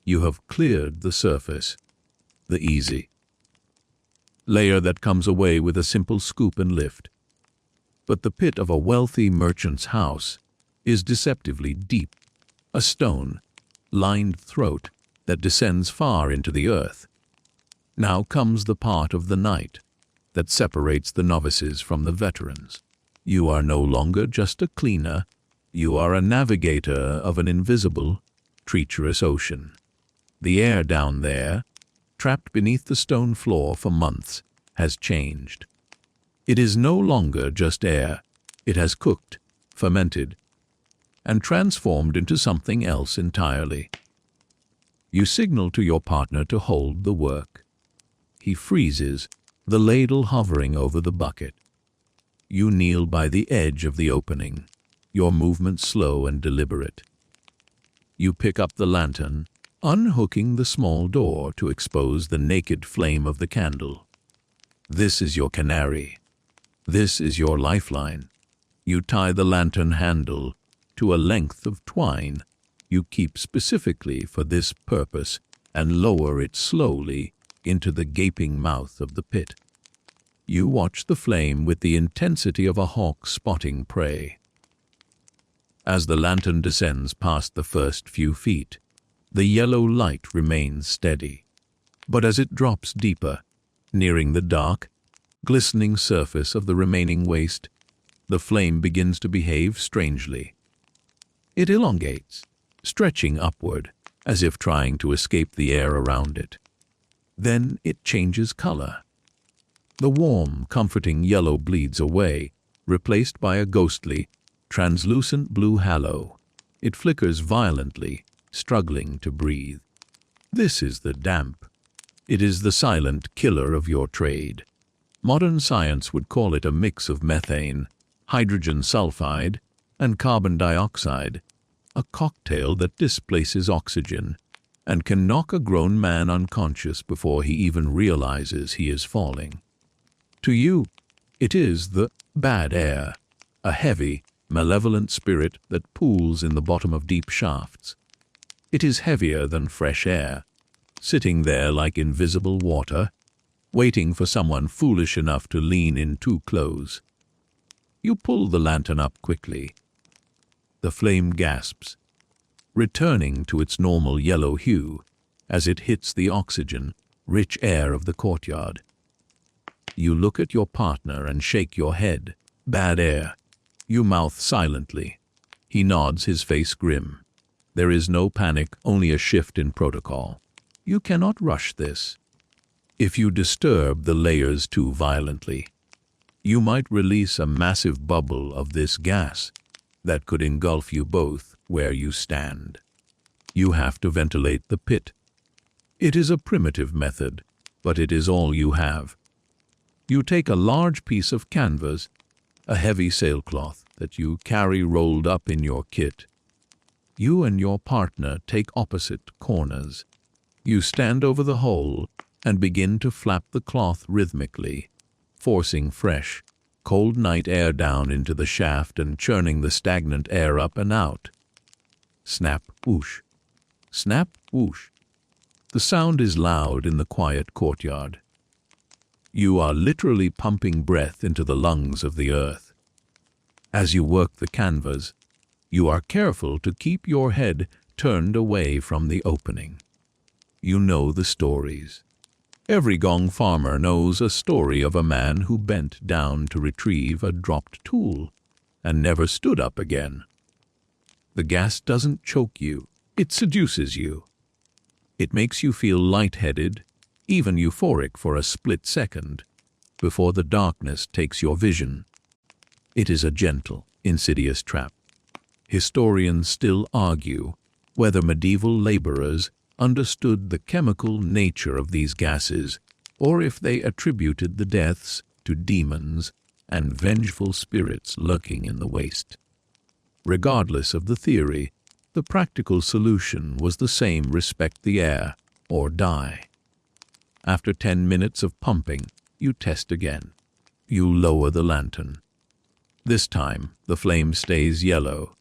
You have cleared the surface, the easy layer that comes away with a simple scoop and lift. But the pit of a wealthy merchant's house is deceptively deep, a stone-lined throat that descends far into the earth. Now comes the part of the night that separates the novices from the veterans. You are no longer just a cleaner. You are a navigator of an invisible, treacherous ocean. The air down there, trapped beneath the stone floor for months, has changed. It is no longer just air. It has cooked, fermented, and transformed into something else entirely. You signal to your partner to hold the work. He freezes, the ladle hovering over the bucket. You kneel by the edge of the opening, your movement slow and deliberate. You pick up the lantern, unhooking the small door to expose the naked flame of the candle. This is your canary. This is your lifeline. You tie the lantern handle to a length of twine you keep specifically for this purpose and lower it slowly into the gaping mouth of the pit. You watch the flame with the intensity of a hawk spotting prey. As the lantern descends past the first few feet, the yellow light remains steady. But as it drops deeper, nearing the dark, glistening surface of the remaining waste, the flame begins to behave strangely. It elongates, stretching upward, as if trying to escape the air around it. Then it changes color. The warm, comforting yellow bleeds away, replaced by a ghostly, translucent blue halo. It flickers violently, struggling to breathe. This is the damp. It is the silent killer of your trade. Modern science would call it a mix of methane, hydrogen sulfide, and carbon dioxide, a cocktail that displaces oxygen and can knock a grown man unconscious before he even realizes he is falling. To you, it is the bad air, a heavy, malevolent spirit that pools in the bottom of deep shafts. It is heavier than fresh air, sitting there like invisible water, waiting for someone foolish enough to lean in too close. You pull the lantern up quickly. The flame gasps, returning to its normal yellow hue as it hits the oxygen, rich air of the courtyard. You look at your partner and shake your head. Bad air. You mouth silently. He nods, his face grim. There is no panic, only a shift in protocol. You cannot rush this. If you disturb the layers too violently, you might release a massive bubble of this gas that could engulf you both where you stand. You have to ventilate the pit. It is a primitive method, but it is all you have. You take a large piece of canvas, a heavy sailcloth that you carry rolled up in your kit. You and your partner take opposite corners. You stand over the hole and begin to flap the cloth rhythmically, forcing fresh, cold night air down into the shaft and churning the stagnant air up and out. Snap, whoosh. Snap, whoosh. The sound is loud in the quiet courtyard. You are literally pumping breath into the lungs of the earth. As you work the canvas, you are careful to keep your head turned away from the opening. You know the stories. Every Gong Farmer knows a story of a man who bent down to retrieve a dropped tool and never stood up again. The gas doesn't choke you, it seduces you. It makes you feel lightheaded, even euphoric for a split second, before the darkness takes your vision. It is a gentle, insidious trap. Historians still argue whether medieval laborers understood the chemical nature of these gases, or if they attributed the deaths to demons and vengeful spirits lurking in the waste. Regardless of the theory, the practical solution was the same: respect the air or die. After 10 minutes of pumping, you test again. You lower the lantern. This time, the flame stays yellow.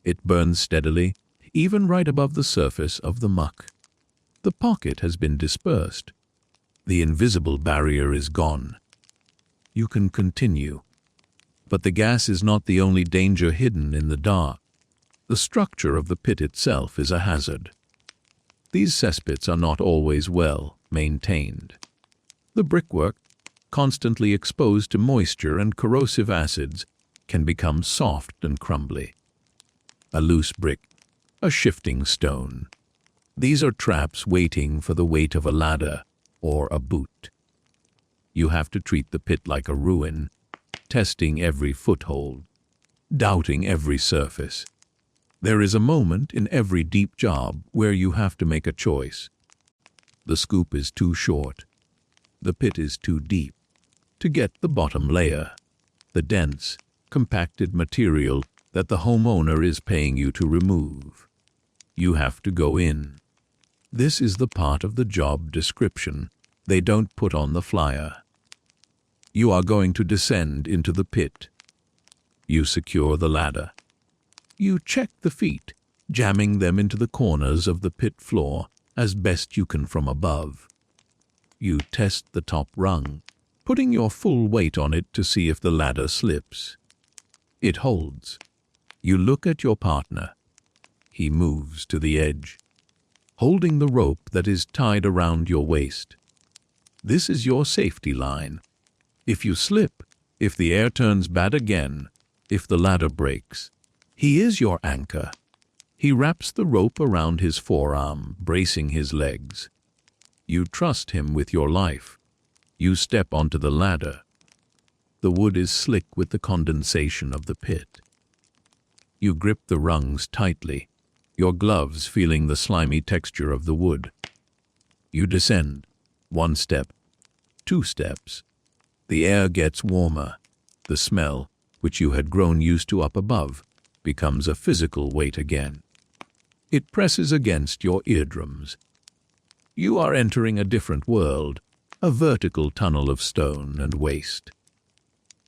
It burns steadily, even right above the surface of the muck. The pocket has been dispersed. The invisible barrier is gone. You can continue. But the gas is not the only danger hidden in the dark. The structure of the pit itself is a hazard. These cesspits are not always well maintained. The brickwork, constantly exposed to moisture and corrosive acids, can become soft and crumbly. A loose brick, a shifting stone. These are traps waiting for the weight of a ladder or a boot. You have to treat the pit like a ruin, testing every foothold, doubting every surface. There is a moment in every deep job where you have to make a choice. The scoop is too short. The pit is too deep to get the bottom layer, the dense, compacted material that the homeowner is paying you to remove. You have to go in. This is the part of the job description they don't put on the flyer. You are going to descend into the pit. You secure the ladder. You check the feet, jamming them into the corners of the pit floor as best you can from above. You test the top rung, putting your full weight on it to see if the ladder slips. It holds. You look at your partner. He moves to the edge, holding the rope that is tied around your waist. This is your safety line. If you slip, if the air turns bad again, if the ladder breaks, he is your anchor. He wraps the rope around his forearm, bracing his legs. You trust him with your life. You step onto the ladder. The wood is slick with the condensation of the pit. You grip the rungs tightly, your gloves feeling the slimy texture of the wood. You descend. 1 step, 2 steps. The air gets warmer. The smell, which you had grown used to up above, becomes a physical weight again. It presses against your eardrums. You are entering a different world, a vertical tunnel of stone and waste.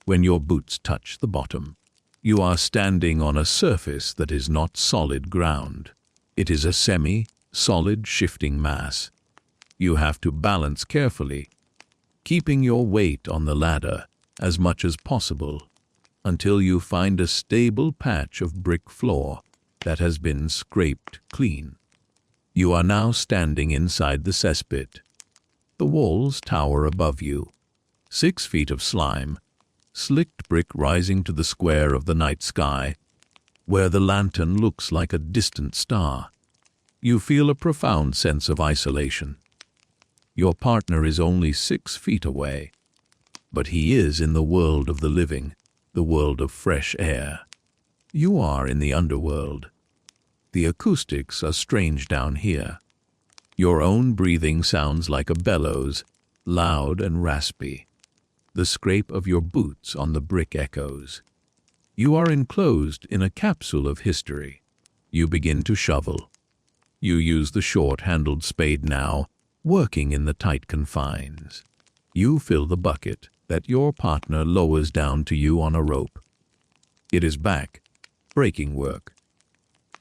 When your boots touch the bottom, you are standing on a surface that is not solid ground. It is a semi-solid shifting mass. You have to balance carefully, keeping your weight on the ladder as much as possible, until you find a stable patch of brick floor that has been scraped clean. You are now standing inside the cesspit. The walls tower above you. 6 feet of slime, slicked brick rising to the square of the night sky, where the lantern looks like a distant star. You feel a profound sense of isolation. Your partner is only 6 feet away, but he is in the world of the living, the world of fresh air. You are in the underworld. The acoustics are strange down here. Your own breathing sounds like a bellows, loud and raspy. The scrape of your boots on the brick echoes. You are enclosed in a capsule of history. You begin to shovel. You use the short-handled spade now, working in the tight confines. You fill the bucket that your partner lowers down to you on a rope. It is back, breaking work.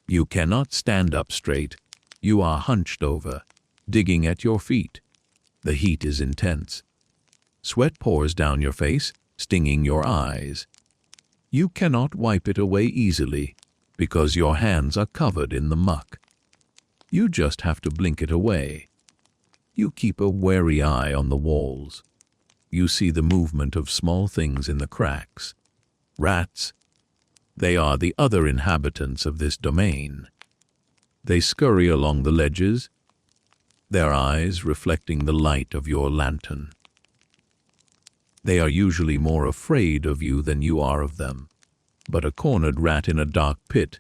You cannot stand up straight. You are hunched over, digging at your feet. The heat is intense. Sweat pours down your face, stinging your eyes. You cannot wipe it away easily because your hands are covered in the muck. You just have to blink it away. You keep a wary eye on the walls. You see the movement of small things in the cracks. Rats. They are the other inhabitants of this domain. They scurry along the ledges, their eyes reflecting the light of your lantern. They are usually more afraid of you than you are of them, but a cornered rat in a dark pit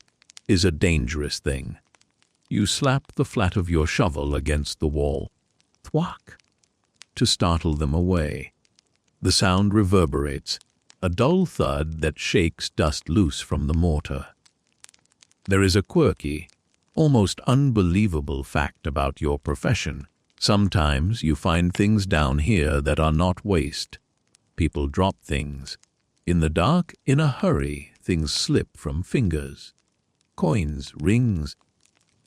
is a dangerous thing. You slap the flat of your shovel against the wall, thwack, to startle them away. The sound reverberates, a dull thud that shakes dust loose from the mortar. There is a quirky, almost unbelievable fact about your profession. Sometimes you find things down here that are not waste. People drop things. In the dark, in a hurry, things slip from fingers. Coins, rings,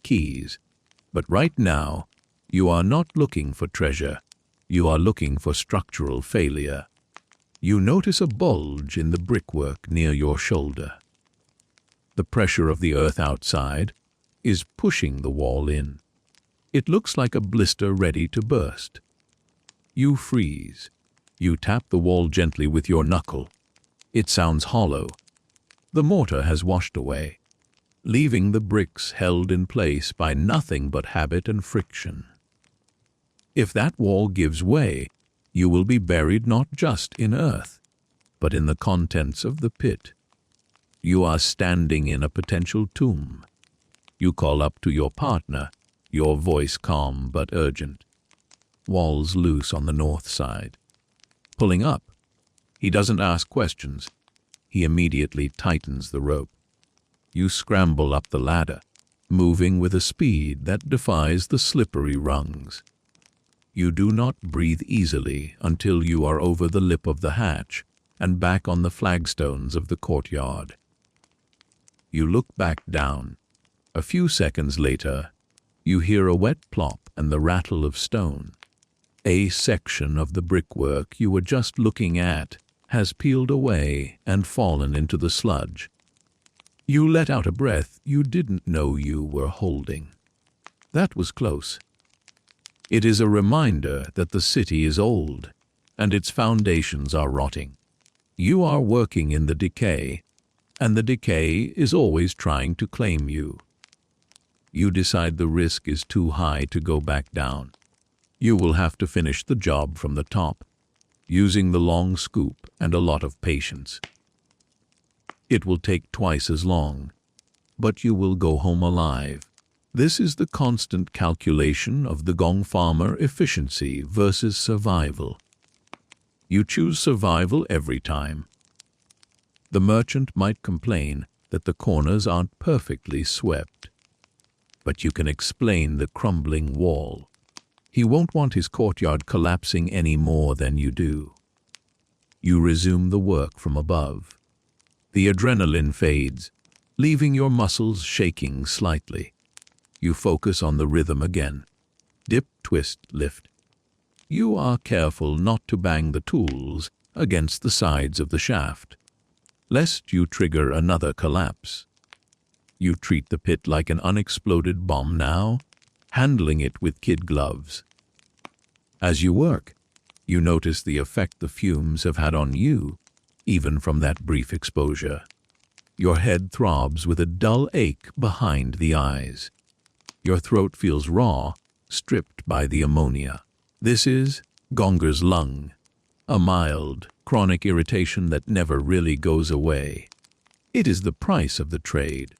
keys. But right now, you are not looking for treasure. You are looking for structural failure. You notice a bulge in the brickwork near your shoulder. The pressure of the earth outside is pushing the wall in. It looks like a blister ready to burst. You freeze. You tap the wall gently with your knuckle. It sounds hollow. The mortar has washed away, leaving the bricks held in place by nothing but habit and friction. If that wall gives way, you will be buried not just in earth, but in the contents of the pit. You are standing in a potential tomb. You call up to your partner, your voice calm but urgent. Walls loose on the north side. Pulling up. He doesn't ask questions. He immediately tightens the rope. You scramble up the ladder, moving with a speed that defies the slippery rungs. You do not breathe easily until you are over the lip of the hatch and back on the flagstones of the courtyard. You look back down. A few seconds later, you hear a wet plop and the rattle of stone. A section of the brickwork you were just looking at has peeled away and fallen into the sludge. You let out a breath you didn't know you were holding. That was close. It is a reminder that the city is old and its foundations are rotting. You are working in the decay, and the decay is always trying to claim you. You decide the risk is too high to go back down. You will have to finish the job from the top, using the long scoop and a lot of patience. It will take twice as long, but you will go home alive. This is the constant calculation of the Gong Farmer efficiency versus survival. You choose survival every time. The merchant might complain that the corners aren't perfectly swept, but you can explain the crumbling wall. He won't want his courtyard collapsing any more than you do. You resume the work from above. The adrenaline fades, leaving your muscles shaking slightly. You focus on the rhythm again. Dip, twist, lift. You are careful not to bang the tools against the sides of the shaft, lest you trigger another collapse. You treat the pit like an unexploded bomb now, handling it with kid gloves. As you work, you notice the effect the fumes have had on you, even from that brief exposure. Your head throbs with a dull ache behind the eyes. Your throat feels raw, stripped by the ammonia. This is Gonger's lung, a mild, chronic irritation that never really goes away. It is the price of the trade.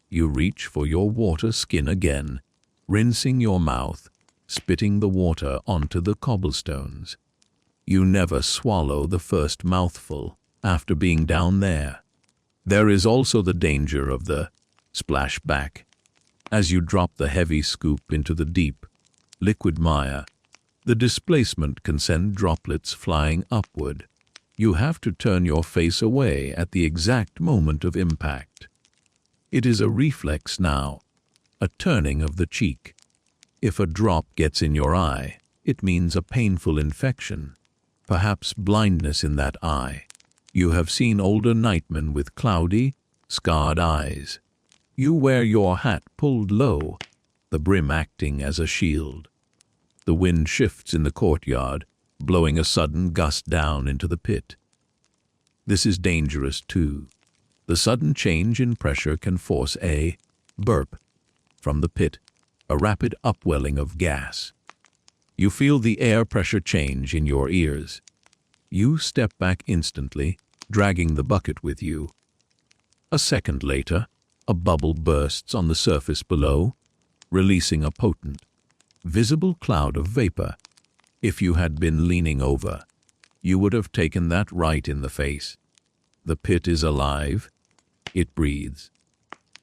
You reach for your water skin again, rinsing your mouth, spitting the water onto the cobblestones. You never swallow the first mouthful after being down there. There is also the danger of the splashback. As you drop the heavy scoop into the deep, liquid mire, the displacement can send droplets flying upward. You have to turn your face away at the exact moment of impact. It is a reflex now, a turning of the cheek. If a drop gets in your eye, it means a painful infection, perhaps blindness in that eye. You have seen older nightmen with cloudy, scarred eyes. You wear your hat pulled low, the brim acting as a shield. The wind shifts in the courtyard, blowing a sudden gust down into the pit. This is dangerous too. The sudden change in pressure can force a burp from the pit, a rapid upwelling of gas. You feel the air pressure change in your ears. You step back instantly, dragging the bucket with you. A second later, a bubble bursts on the surface below, releasing a potent, visible cloud of vapor. If you had been leaning over, you would have taken that right in the face. The pit is alive. It breathes.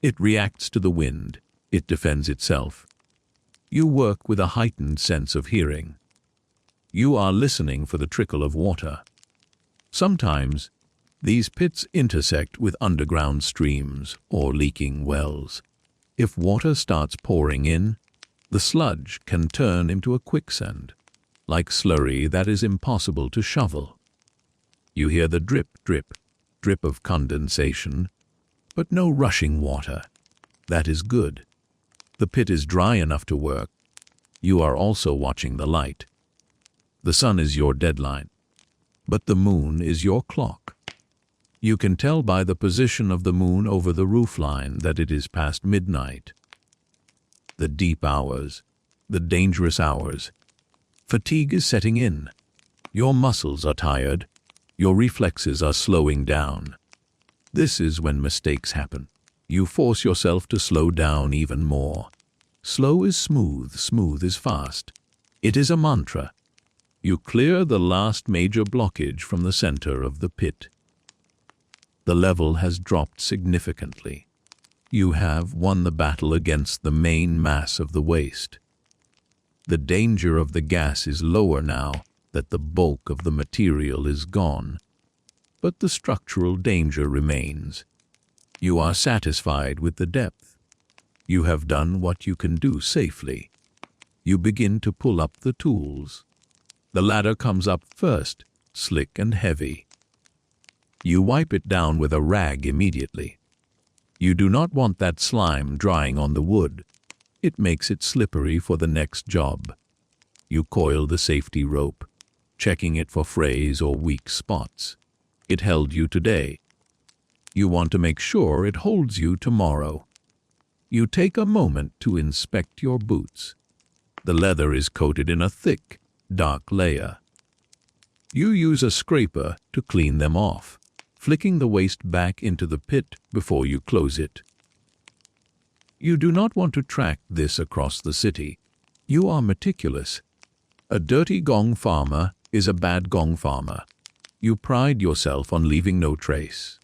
It reacts to the wind. It defends itself. You work with a heightened sense of hearing. You are listening for the trickle of water. Sometimes, these pits intersect with underground streams or leaking wells. If water starts pouring in, the sludge can turn into a quicksand, like slurry that is impossible to shovel. You hear the drip, drip, drip of condensation, but no rushing water. That is good. The pit is dry enough to work. You are also watching the light. The sun is your deadline, but the moon is your clock. You can tell by the position of the moon over the roofline that it is past midnight. The deep hours, the dangerous hours. Fatigue is setting in. Your muscles are tired. Your reflexes are slowing down. This is when mistakes happen. You force yourself to slow down even more. Slow is smooth, smooth is fast. It is a mantra. You clear the last major blockage from the center of the pit. The level has dropped significantly. You have won the battle against the main mass of the waste. The danger of the gas is lower now that the bulk of the material is gone, but the structural danger remains. You are satisfied with the depth. You have done what you can do safely. You begin to pull up the tools. The ladder comes up first, slick and heavy. You wipe it down with a rag immediately. You do not want that slime drying on the wood. It makes it slippery for the next job. You coil the safety rope, checking it for frays or weak spots. It held you today. You want to make sure it holds you tomorrow. You take a moment to inspect your boots. The leather is coated in a thick, dark layer. You use a scraper to clean them off, flicking the waste back into the pit before you close it. You do not want to track this across the city. You are meticulous. A dirty Gong Farmer is a bad Gong Farmer. You pride yourself on leaving no trace.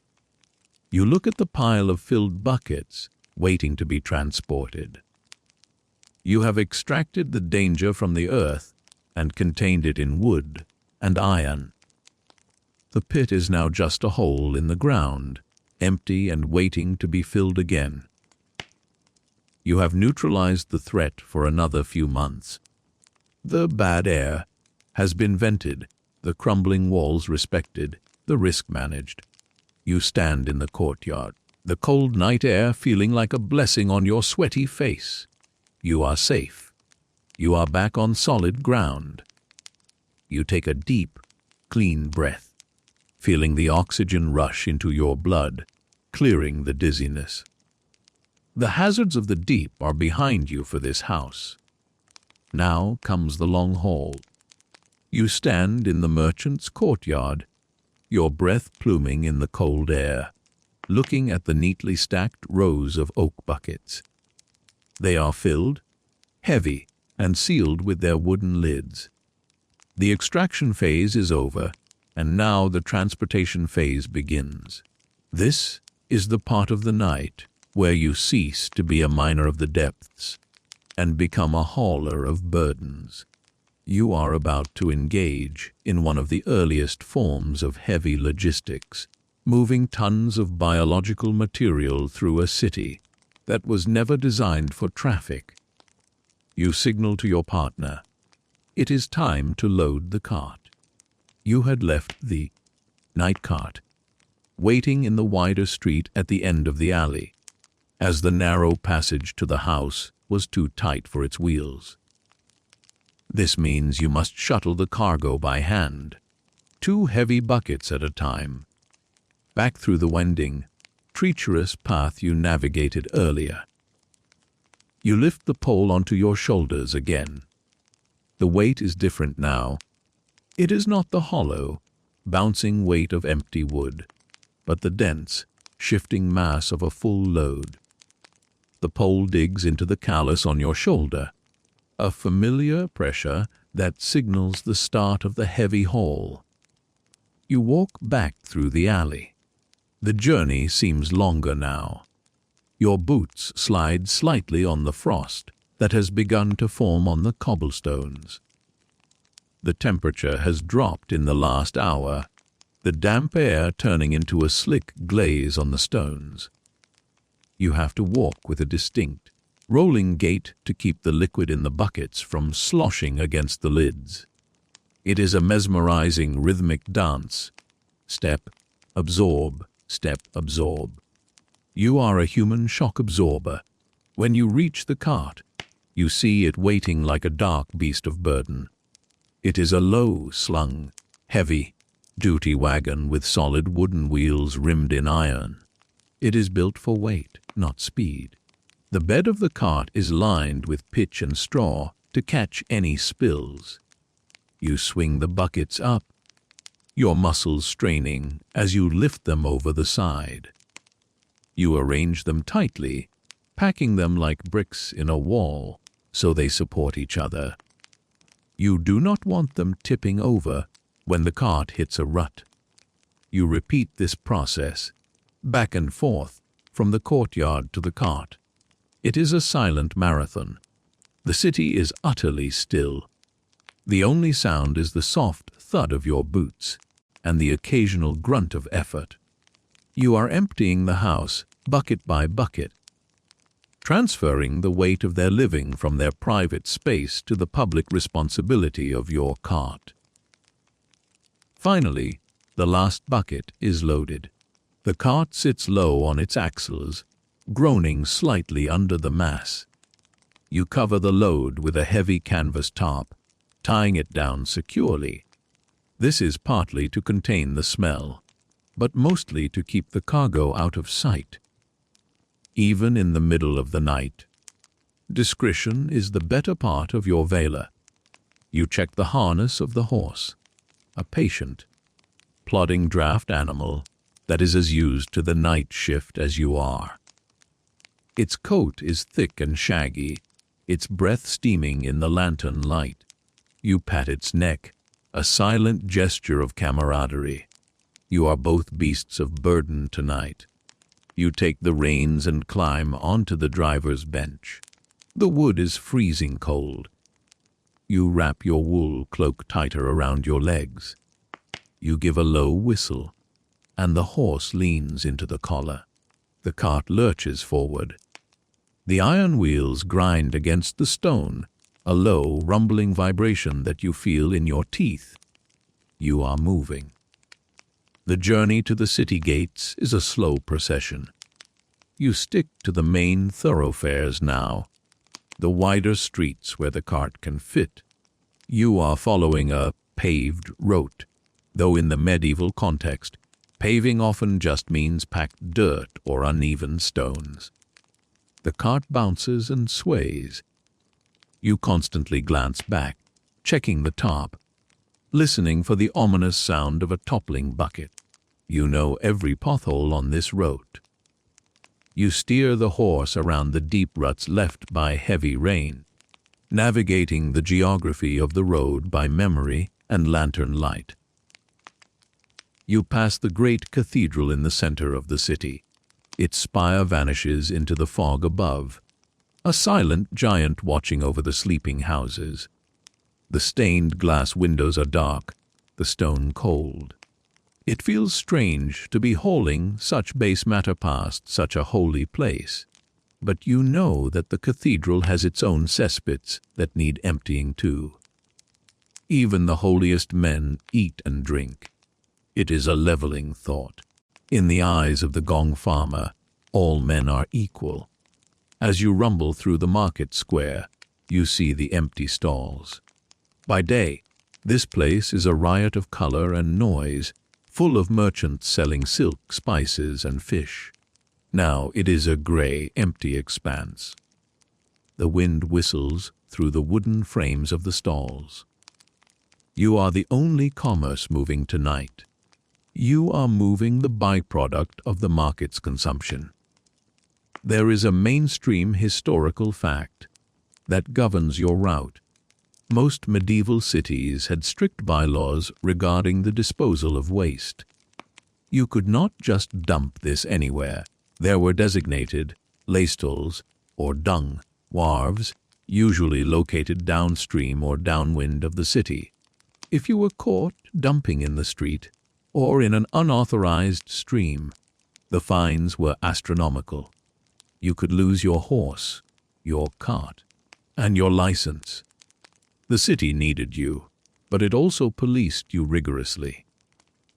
You look at the pile of filled buckets, waiting to be transported. You have extracted the danger from the earth and contained it in wood and iron. The pit is now just a hole in the ground, empty and waiting to be filled again. You have neutralized the threat for another few months. The bad air has been vented, the crumbling walls respected, the risk managed. You stand in the courtyard, the cold night air feeling like a blessing on your sweaty face. You are safe. You are back on solid ground. You take a deep, clean breath, feeling the oxygen rush into your blood, clearing the dizziness. The hazards of the deep are behind you for this house. Now comes the long haul. You stand in the merchant's courtyard, your breath pluming in the cold air, looking at the neatly stacked rows of oak buckets. They are filled, heavy, and sealed with their wooden lids. The extraction phase is over, and now the transportation phase begins. This is the part of the night where you cease to be a miner of the depths and become a hauler of burdens. You are about to engage in one of the earliest forms of heavy logistics, moving tons of biological material through a city that was never designed for traffic. You signal to your partner. It is time to load the cart. You had left the night cart waiting in the wider street at the end of the alley, as the narrow passage to the house was too tight for its wheels. This means you must shuttle the cargo by hand, 2 heavy buckets at a time, back through the winding, treacherous path you navigated earlier. You lift the pole onto your shoulders again. The weight is different now. It is not the hollow, bouncing weight of empty wood, but the dense, shifting mass of a full load. The pole digs into the callus on your shoulder, a familiar pressure that signals the start of the heavy haul. You walk back through the alley. The journey seems longer now. Your boots slide slightly on the frost that has begun to form on the cobblestones. The temperature has dropped in the last hour, the damp air turning into a slick glaze on the stones. You have to walk with a distinct, rolling gait to keep the liquid in the buckets from sloshing against the lids. It is a mesmerizing rhythmic dance. Step, absorb, step, absorb. You are a human shock absorber. When you reach the cart, you see it waiting like a dark beast of burden. It is a low-slung, heavy, duty wagon with solid wooden wheels rimmed in iron. It is built for weight, not speed. The bed of the cart is lined with pitch and straw to catch any spills. You swing the buckets up, your muscles straining as you lift them over the side. You arrange them tightly, packing them like bricks in a wall so they support each other. You do not want them tipping over when the cart hits a rut. You repeat this process, back and forth, from the courtyard to the cart. It is a silent marathon. The city is utterly still. The only sound is the soft thud of your boots and the occasional grunt of effort. You are emptying the house, bucket by bucket, transferring the weight of their living from their private space to the public responsibility of your cart. Finally, the last bucket is loaded. The cart sits low on its axles, groaning slightly under the mass. You cover the load with a heavy canvas top, tying it down securely. This is partly to contain the smell, but mostly to keep the cargo out of sight. Even in the middle of the night, discretion is the better part of your valor. You check the harness of the horse, a patient, plodding draft animal that is as used to the night shift as you are. Its coat is thick and shaggy, its breath steaming in the lantern light. You pat its neck, a silent gesture of camaraderie. You are both beasts of burden tonight. You take the reins and climb onto the driver's bench. The wood is freezing cold. You wrap your wool cloak tighter around your legs. You give a low whistle, and the horse leans into the collar. The cart lurches forward. The iron wheels grind against the stone, a low, rumbling vibration that you feel in your teeth. You are moving. The journey to the city gates is a slow procession. You stick to the main thoroughfares now, the wider streets where the cart can fit. You are following a paved route, though in the medieval context, paving often just means packed dirt or uneven stones. The cart bounces and sways. You constantly glance back, checking the top, listening for the ominous sound of a toppling bucket. You know every pothole on this road. You steer the horse around the deep ruts left by heavy rain, navigating the geography of the road by memory and lantern light. You pass the great cathedral in the center of the city. Its spire vanishes into the fog above, a silent giant watching over the sleeping houses. The stained glass windows are dark, the stone cold. It feels strange to be hauling such base matter past such a holy place, but you know that the cathedral has its own cesspits that need emptying too. Even the holiest men eat and drink. It is a leveling thought. In the eyes of the Gong Farmer, all men are equal. As you rumble through the market square, you see the empty stalls. By day, this place is a riot of color and noise, full of merchants selling silk, spices, and fish. Now it is a gray, empty expanse. The wind whistles through the wooden frames of the stalls. You are the only commerce moving tonight. You are moving the byproduct of the market's consumption. There is a mainstream historical fact that governs your route. Most medieval cities had strict bylaws regarding the disposal of waste. You could not just dump this anywhere. There were designated laystals or dung wharves, usually located downstream or downwind of the city. If you were caught dumping in the street or in an unauthorized stream, the fines were astronomical. You could lose your horse, your cart, and your license. The city needed you, but it also policed you rigorously.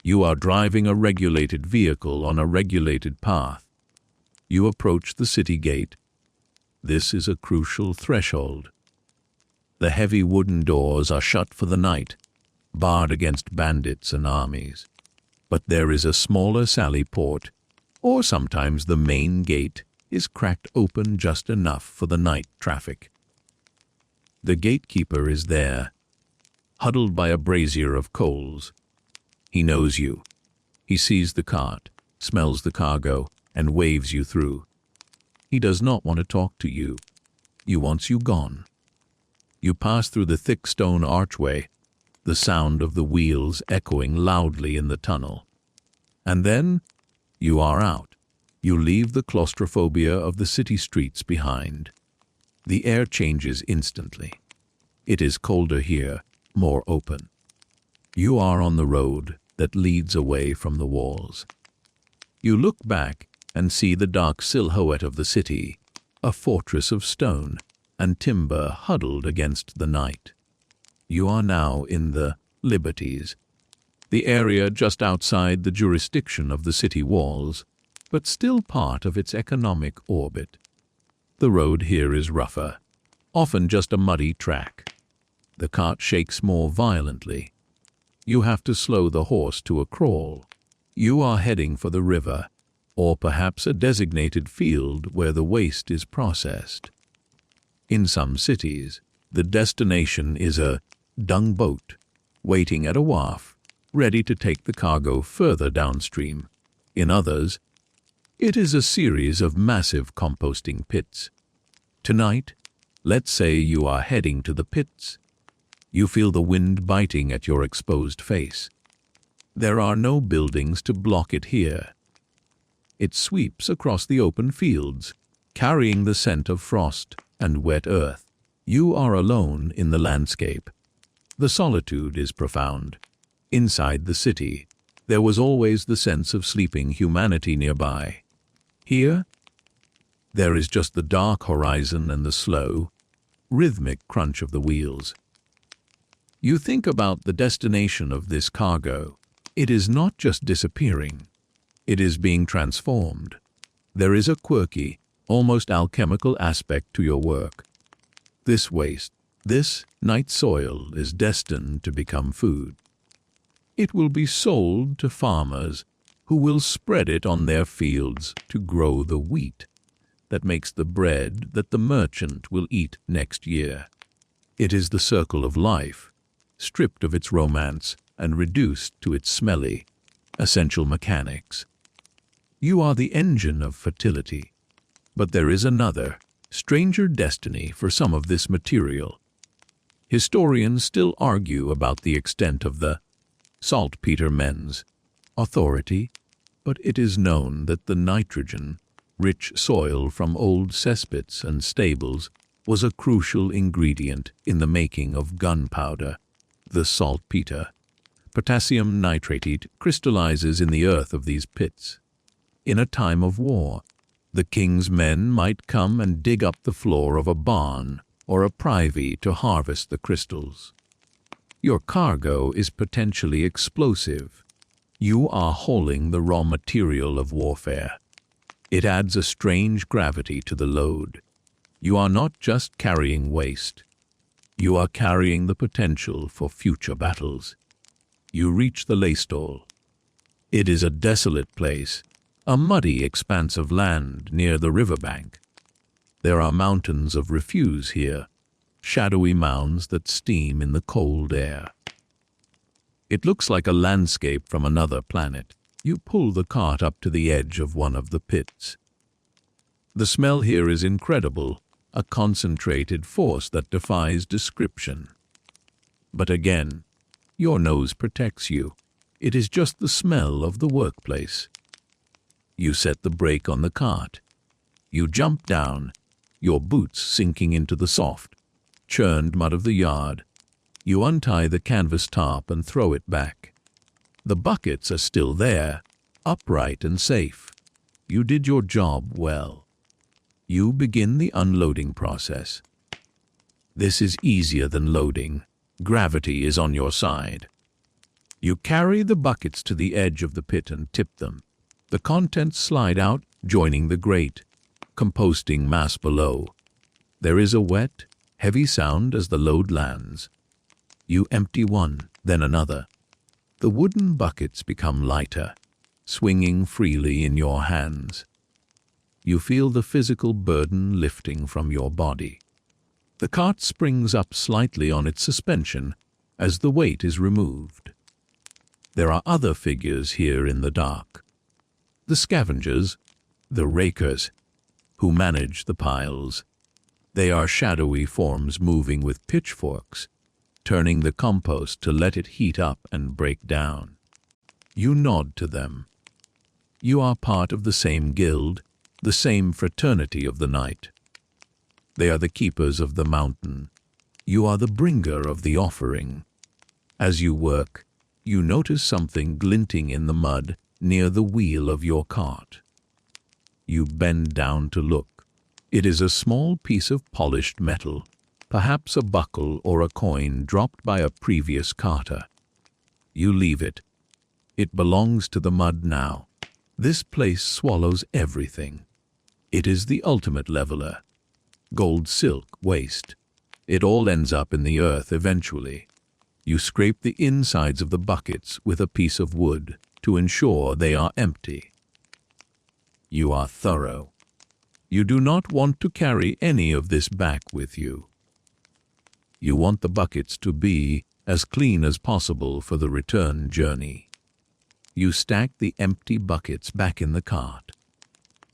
You are driving a regulated vehicle on a regulated path. You approach the city gate. This is a crucial threshold. The heavy wooden doors are shut for the night, barred against bandits and armies. But there is a smaller sally port, or sometimes the main gate is cracked open just enough for the night traffic. The gatekeeper is there, huddled by a brazier of coals. He knows you. He sees the cart, smells the cargo, and waves you through. He does not want to talk to you. He wants you gone. You pass through the thick stone archway, the sound of the wheels echoing loudly in the tunnel. And then you are out. You leave the claustrophobia of the city streets behind. The air changes instantly. It is colder here, more open. You are on the road that leads away from the walls. You look back and see the dark silhouette of the city, a fortress of stone and timber huddled against the night. You are now in the Liberties, the area just outside the jurisdiction of the city walls, but still part of its economic orbit. The road here is rougher, often just a muddy track. The cart shakes more violently. You have to slow the horse to a crawl. You are heading for the river, or perhaps a designated field where the waste is processed. In some cities, the destination is a dung boat, waiting at a wharf, ready to take the cargo further downstream. In others, it is a series of massive composting pits. Tonight, let's say you are heading to the pits. You feel the wind biting at your exposed face. There are no buildings to block it here. It sweeps across the open fields, carrying the scent of frost and wet earth. You are alone in the landscape. The solitude is profound. Inside the city, there was always the sense of sleeping humanity nearby. Here, there is just the dark horizon and the slow, rhythmic crunch of the wheels. You think about the destination of this cargo. It is not just disappearing. It is being transformed. There is a quirky, almost alchemical aspect to your work. This waste, this night soil is destined to become food. It will be sold to farmers who will spread it on their fields to grow the wheat that makes the bread that the merchant will eat next year. It is the circle of life, stripped of its romance and reduced to its smelly, essential mechanics. You are the engine of fertility, but there is another, stranger destiny for some of this material. Historians still argue about the extent of the saltpeter men's authority, but it is known that the nitrogen-rich soil from old cesspits and stables was a crucial ingredient in the making of gunpowder. The saltpeter, potassium nitrate, crystallizes in the earth of these pits. In a time of war, the king's men might come and dig up the floor of a barn or a privy to harvest the crystals. Your cargo is potentially explosive. You are hauling the raw material of warfare. It adds a strange gravity to the load. You are not just carrying waste. You are carrying the potential for future battles. You reach the lay stall. It is a desolate place, a muddy expanse of land near the riverbank. There are mountains of refuse here, shadowy mounds that steam in the cold air. It looks like a landscape from another planet. You pull the cart up to the edge of one of the pits. The smell here is incredible, a concentrated force that defies description. But again, your nose protects you. It is just the smell of the workplace. You set the brake on the cart. You jump down, your boots sinking into the soft, churned mud of the yard. You untie the canvas top and throw it back. The buckets are still there, upright and safe. You did your job well. You begin the unloading process. This is easier than loading. Gravity is on your side. You carry the buckets to the edge of the pit and tip them. The contents slide out, joining the grate, composting mass below. There is a wet, heavy sound as the load lands. You empty one, then another. The wooden buckets become lighter, swinging freely in your hands. You feel the physical burden lifting from your body. The cart springs up slightly on its suspension as the weight is removed. There are other figures here in the dark. The scavengers, the rakers, who manage the piles. They are shadowy forms moving with pitchforks, turning the compost to let it heat up and break down. You nod to them. You are part of the same guild, the same fraternity of the night. They are the keepers of the mountain. You are the bringer of the offering. As you work, you notice something glinting in the mud near the wheel of your cart. You bend down to look. It is a small piece of polished metal, perhaps a buckle or a coin dropped by a previous carter. You leave it. It belongs to the mud now. This place swallows everything. It is the ultimate leveler. Gold, silk, waste. It all ends up in the earth eventually. You scrape the insides of the buckets with a piece of wood to ensure they are empty. You are thorough. You do not want to carry any of this back with you. You want the buckets to be as clean as possible for the return journey. You stack the empty buckets back in the cart.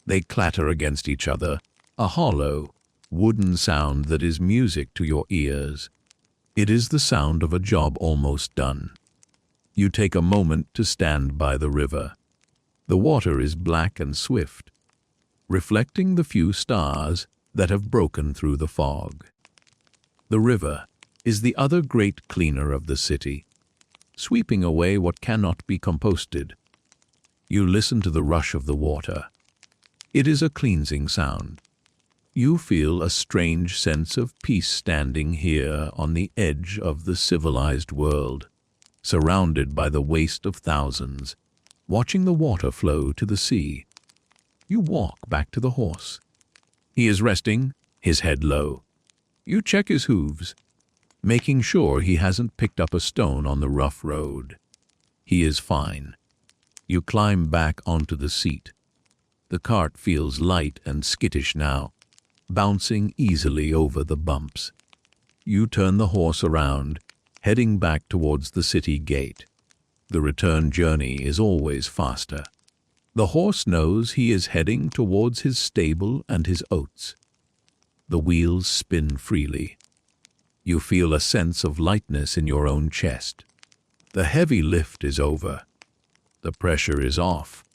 They clatter against each other, a hollow, wooden sound that is music to your ears. It is the sound of a job almost done. You take a moment to stand by the river. The water is black and swift, reflecting the few stars that have broken through the fog. The river is the other great cleaner of the city, sweeping away what cannot be composted. You listen to the rush of the water. It is a cleansing sound. You feel a strange sense of peace standing here on the edge of the civilized world, surrounded by the waste of thousands, watching the water flow to the sea. You walk back to the horse. He is resting, his head low. You check his hooves, making sure he hasn't picked up a stone on the rough road. He is fine. You climb back onto the seat. The cart feels light and skittish now, bouncing easily over the bumps. You turn the horse around, heading back towards the city gate. The return journey is always faster. The horse knows he is heading towards his stable and his oats. The wheels spin freely. You feel a sense of lightness in your own chest. The heavy lift is over. The pressure is off.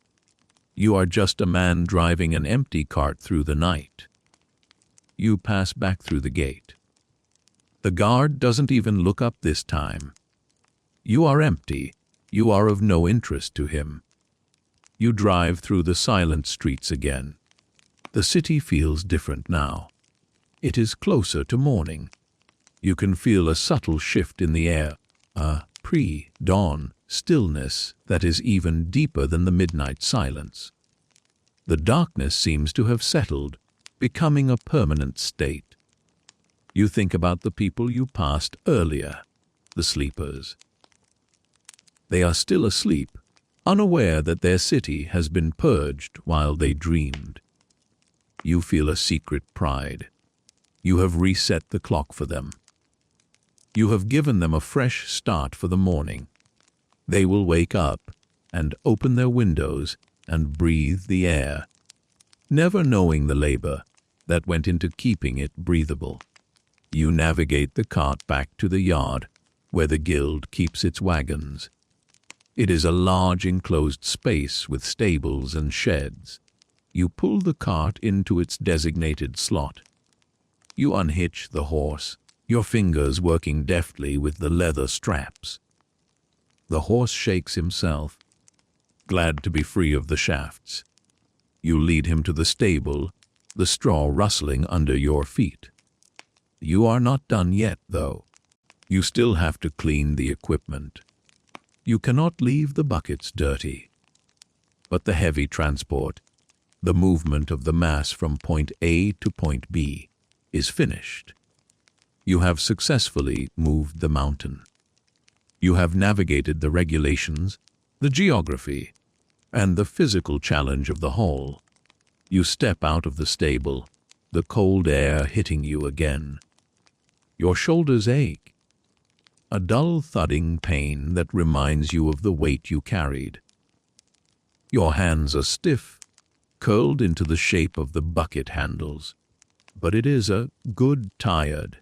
You are just a man driving an empty cart through the night. You pass back through the gate. The guard doesn't even look up this time. You are empty. You are of no interest to him. You drive through the silent streets again. The city feels different now. It is closer to morning. You can feel a subtle shift in the air, a pre-dawn stillness that is even deeper than the midnight silence. The darkness seems to have settled, becoming a permanent state. You think about the people you passed earlier, the sleepers. They are still asleep, unaware that their city has been purged while they dreamed. You feel a secret pride. You have reset the clock for them. You have given them a fresh start for the morning. They will wake up and open their windows and breathe the air, never knowing the labor that went into keeping it breathable. You navigate the cart back to the yard where the guild keeps its wagons. It is a large enclosed space with stables and sheds. You pull the cart into its designated slot. You unhitch the horse, your fingers working deftly with the leather straps. The horse shakes himself, glad to be free of the shafts. You lead him to the stable, the straw rustling under your feet. You are not done yet, though. You still have to clean the equipment. You cannot leave the buckets dirty. But the heavy transport, the movement of the mass from point A to point B, is finished. You have successfully moved the mountain. You have navigated the regulations, the geography, and the physical challenge of the haul. You step out of the stable, the cold air hitting you again. Your shoulders ache, a dull thudding pain that reminds you of the weight you carried. Your hands are stiff, curled into the shape of the bucket handles. But it is a good tired.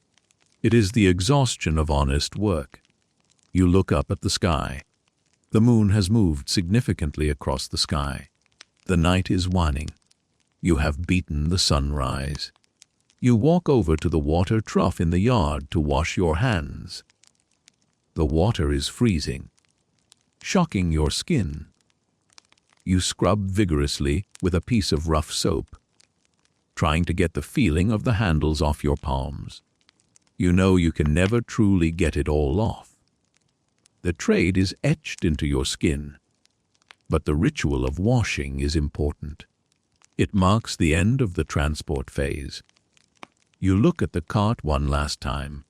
It is the exhaustion of honest work. You look up at the sky. The moon has moved significantly across the sky. The night is waning. You have beaten the sunrise. You walk over to the water trough in the yard to wash your hands. The water is freezing, shocking your skin. You scrub vigorously with a piece of rough soap, trying to get the feeling of the handles off your palms. You know you can never truly get it all off. The trade is etched into your skin, but the ritual of washing is important. It marks the end of the transport phase. You look at the cart one last time.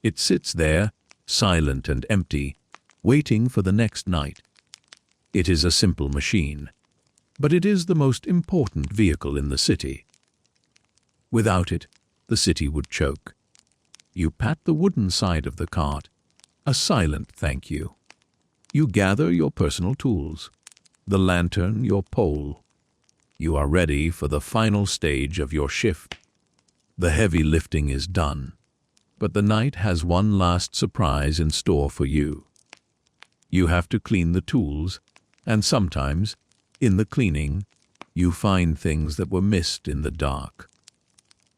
It sits there, silent and empty, waiting for the next night. It is a simple machine, but it is the most important vehicle in the city. Without it, the city would choke. You pat the wooden side of the cart, a silent thank you. You gather your personal tools, the lantern, your pole. You are ready for the final stage of your shift. The heavy lifting is done, but the night has one last surprise in store for you. You have to clean the tools, and sometimes, in the cleaning, you find things that were missed in the dark.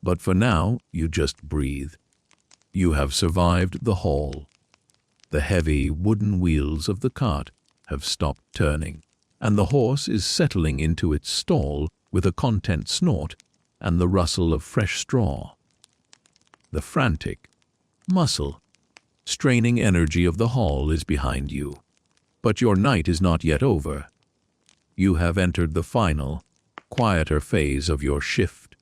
But for now, you just breathe. You have survived the haul. The heavy wooden wheels of the cart have stopped turning, and the horse is settling into its stall with a content snort and the rustle of fresh straw. The frantic, muscle, straining energy of the haul is behind you. But your night is not yet over. You have entered the final, quieter phase of your shift,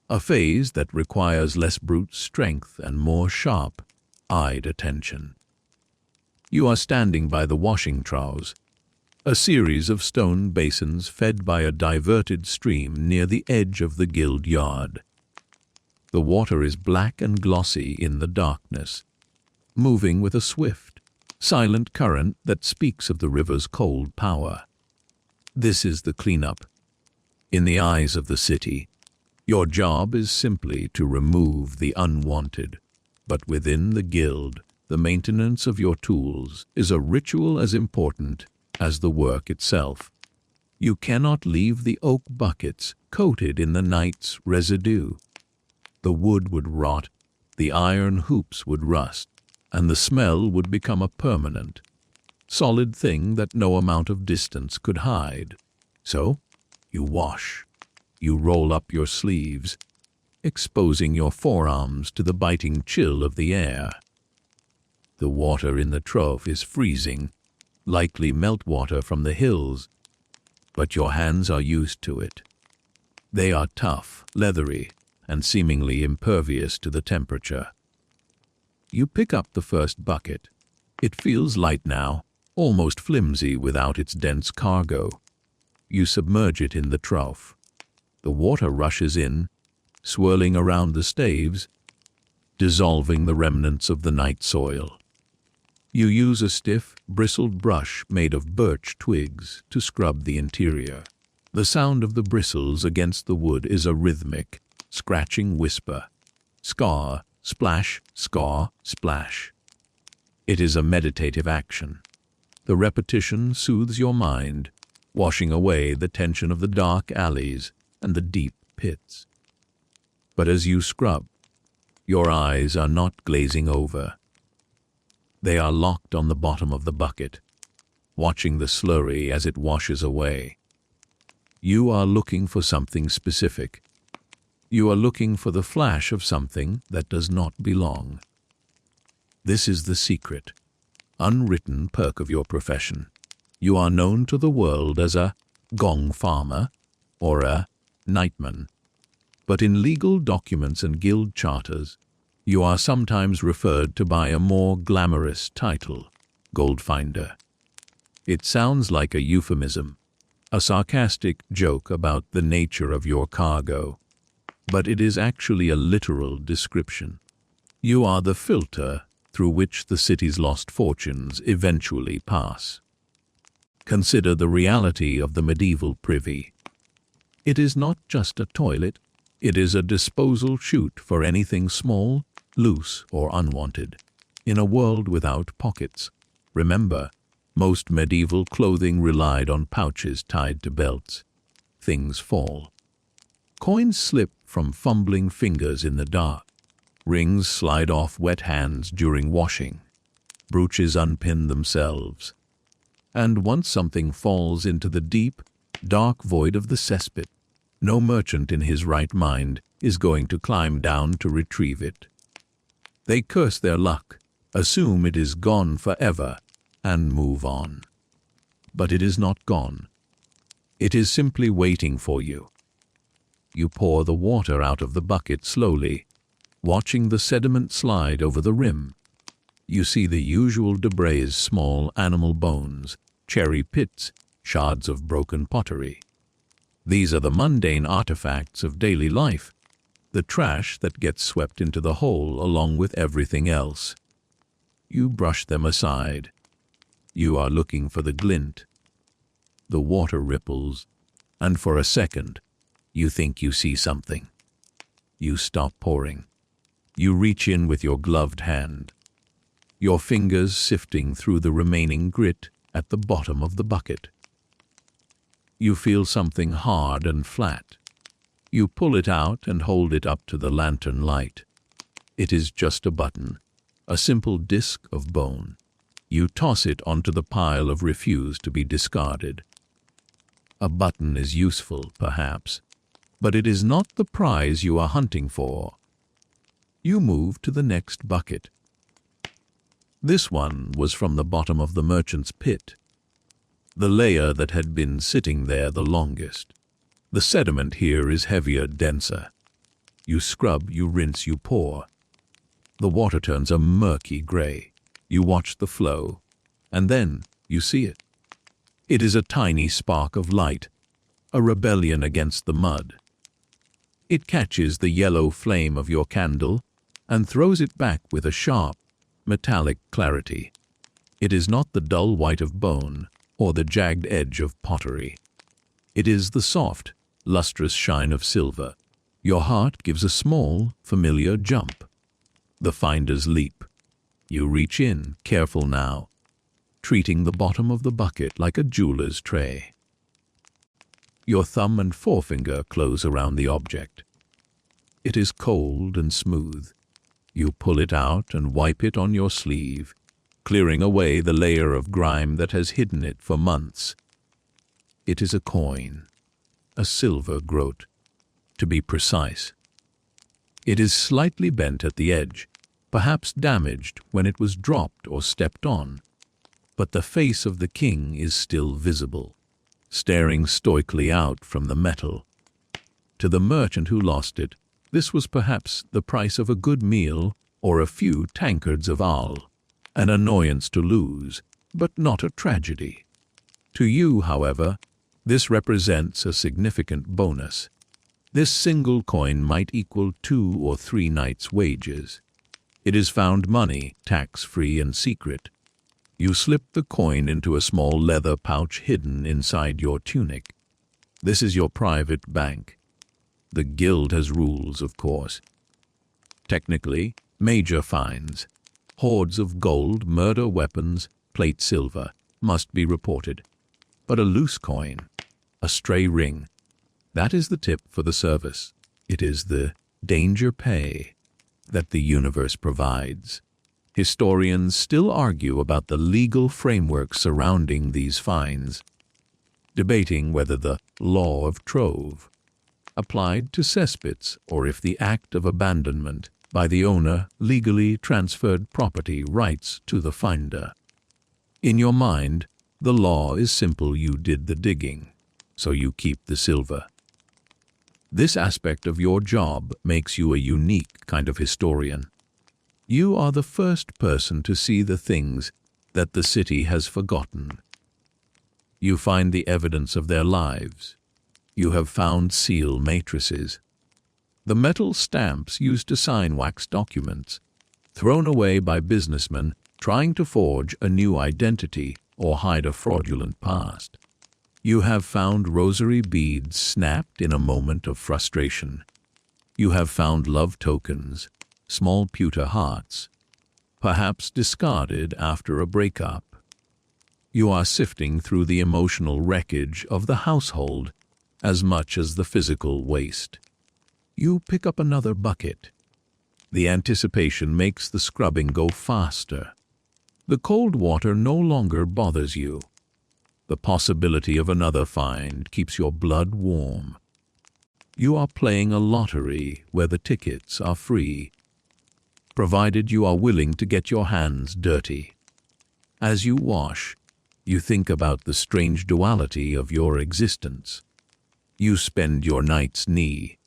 a phase that requires less brute strength and more sharp-eyed attention. You are standing by the washing troughs, a series of stone basins fed by a diverted stream near the edge of the guild yard. The water is black and glossy in the darkness, moving with a swift, silent current that speaks of the river's cold power. This is the cleanup. In the eyes of the city, your job is simply to remove the unwanted. But within the guild, the maintenance of your tools is a ritual as important as the work itself. You cannot leave the oak buckets coated in the night's residue. The wood would rot, the iron hoops would rust, and the smell would become a permanent, solid thing that no amount of distance could hide. So, you wash. You roll up your sleeves, exposing your forearms to the biting chill of the air. The water in the trough is freezing, likely meltwater from the hills, but your hands are used to it. They are tough, leathery, and seemingly impervious to the temperature. You pick up the first bucket. It feels light now, almost flimsy without its dense cargo. You submerge it in the trough. The water rushes in, swirling around the staves, dissolving the remnants of the night soil. You use a stiff, bristled brush made of birch twigs to scrub the interior. The sound of the bristles against the wood is a rhythmic, scratching whisper. Scar, splash, scar, splash. It is a meditative action. The repetition soothes your mind, washing away the tension of the dark alleys and the deep pits. But as you scrub, your eyes are not glazing over. They are locked on the bottom of the bucket, watching the slurry as it washes away. You are looking for something specific. You are looking for the flash of something that does not belong. This is the secret, unwritten perk of your profession. You are known to the world as a Gong Farmer or a Nightman. But in legal documents and guild charters, you are sometimes referred to by a more glamorous title, Gold Finder. It sounds like a euphemism, a sarcastic joke about the nature of your cargo, but it is actually a literal description. You are the filter through which the city's lost fortunes eventually pass. Consider the reality of the medieval privy. It is not just a toilet, it is a disposal chute for anything small, loose, or unwanted. In a world without pockets, remember, most medieval clothing relied on pouches tied to belts. Things fall. Coins slip from fumbling fingers in the dark. Rings slide off wet hands during washing. Brooches unpin themselves. And once something falls into the deep, dark void of the cesspit, no merchant in his right mind is going to climb down to retrieve it. They curse their luck, assume it is gone forever, and move on. But it is not gone. It is simply waiting for you. You pour the water out of the bucket slowly, watching the sediment slide over the rim. You see the usual debris, small animal bones, cherry pits, shards of broken pottery. These are the mundane artifacts of daily life, the trash that gets swept into the hole along with everything else. You brush them aside. You are looking for the glint. The water ripples, and for a second, you think you see something. You stop pouring. You reach in with your gloved hand, your fingers sifting through the remaining grit at the bottom of the bucket. You feel something hard and flat. You pull it out and hold it up to the lantern light. It is just a button, a simple disc of bone. You toss it onto the pile of refuse to be discarded. A button is useful, perhaps, but it is not the prize you are hunting for. You move to the next bucket. This one was from the bottom of the merchant's pit, the layer that had been sitting there the longest. The sediment here is heavier, denser. You scrub, you rinse, you pour. The water turns a murky gray. You watch the flow, and then you see it. It is a tiny spark of light, a rebellion against the mud. It catches the yellow flame of your candle and throws it back with a sharp, metallic clarity. It is not the dull white of bone or the jagged edge of pottery. It is the soft, lustrous shine of silver. Your heart gives a small, familiar jump. The finder's leap. You reach in, careful now, treating the bottom of the bucket like a jeweler's tray. Your thumb and forefinger close around the object. It is cold and smooth. You pull it out and wipe it on your sleeve, clearing away the layer of grime that has hidden it for months. It is a coin, a silver groat, to be precise. It is slightly bent at the edge, perhaps damaged when it was dropped or stepped on, but the face of the king is still visible, staring stoically out from the metal. To the merchant who lost it, this was perhaps the price of a good meal or a few tankards of ale, an annoyance to lose, but not a tragedy. To you, however, this represents a significant bonus. This single coin might equal 2 or 3 nights' wages. It is found money, tax-free and secret. You slip the coin into a small leather pouch hidden inside your tunic. This is your private bank. The guild has rules, of course. Technically, major fines, hoards of gold, murder weapons, plate silver, must be reported. But a loose coin, a stray ring, that is the tip for the service. It is the danger pay that the universe provides. Historians still argue about the legal framework surrounding these fines, debating whether the law of trove applied to cesspits or if the act of abandonment by the owner legally transferred property rights to the finder. In your mind, the law is simple: you did the digging, so you keep the silver. This aspect of your job makes you a unique kind of historian. You are the first person to see the things that the city has forgotten. You find the evidence of their lives. You have found seal matrices, the metal stamps used to sign wax documents, thrown away by businessmen trying to forge a new identity or hide a fraudulent past. You have found rosary beads snapped in a moment of frustration. You have found love tokens, small pewter hearts, perhaps discarded after a breakup. You are sifting through the emotional wreckage of the household as much as the physical waste. You pick up another bucket. The anticipation makes the scrubbing go faster. The cold water no longer bothers you. The possibility of another find keeps your blood warm. You are playing a lottery where the tickets are free, provided you are willing to get your hands dirty. As you wash, you think about the strange duality of your existence. You spend your nights knee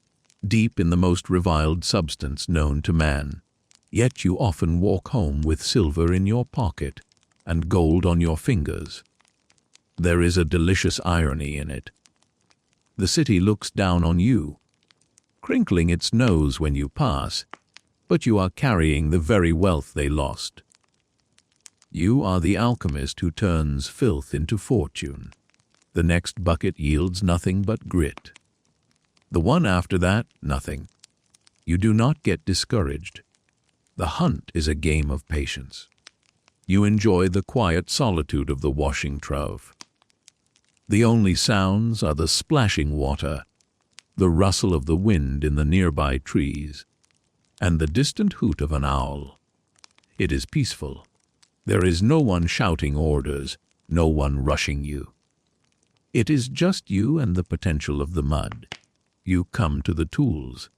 deep in the most reviled substance known to man, yet you often walk home with silver in your pocket and gold on your fingers. There is a delicious irony in it. The city looks down on you, crinkling its nose when you pass, but you are carrying the very wealth they lost. You are the alchemist who turns filth into fortune. The next bucket yields nothing but grit. The one after that, nothing. You do not get discouraged. The hunt is a game of patience. You enjoy the quiet solitude of the washing trough. The only sounds are the splashing water, the rustle of the wind in the nearby trees, and the distant hoot of an owl. It is peaceful. There is no one shouting orders, no one rushing you. It is just you and the potential of the mud. You come to the tools,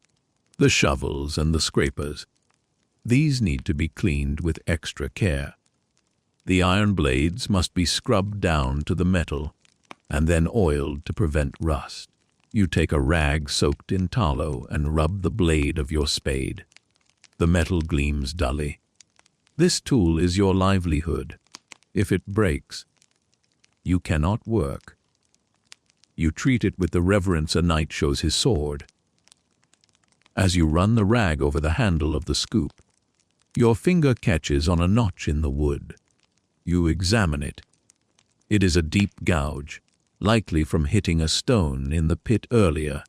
the shovels and the scrapers. These need to be cleaned with extra care. The iron blades must be scrubbed down to the metal and then oiled to prevent rust. You take a rag soaked in tallow and rub the blade of your spade. The metal gleams dully. This tool is your livelihood. If it breaks, you cannot work. You treat it with the reverence a knight shows his sword. As you run the rag over the handle of the scoop, your finger catches on a notch in the wood. You examine it. It is a deep gouge, likely from hitting a stone in the pit earlier.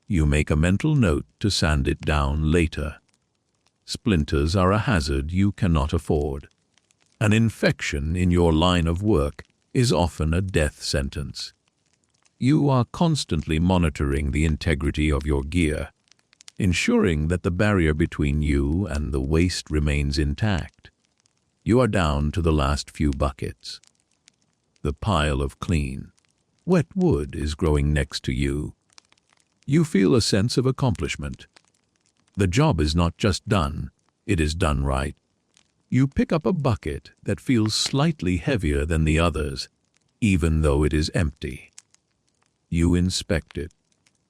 You make a mental note to sand it down later. Splinters are a hazard you cannot afford. An infection in your line of work is often a death sentence. You are constantly monitoring the integrity of your gear, ensuring that the barrier between you and the waste remains intact. You are down to the last few buckets. The pile of clean, wet wood is growing next to you. You feel a sense of accomplishment. The job is not just done, it is done right. You pick up a bucket that feels slightly heavier than the others, even though it is empty. You inspect it.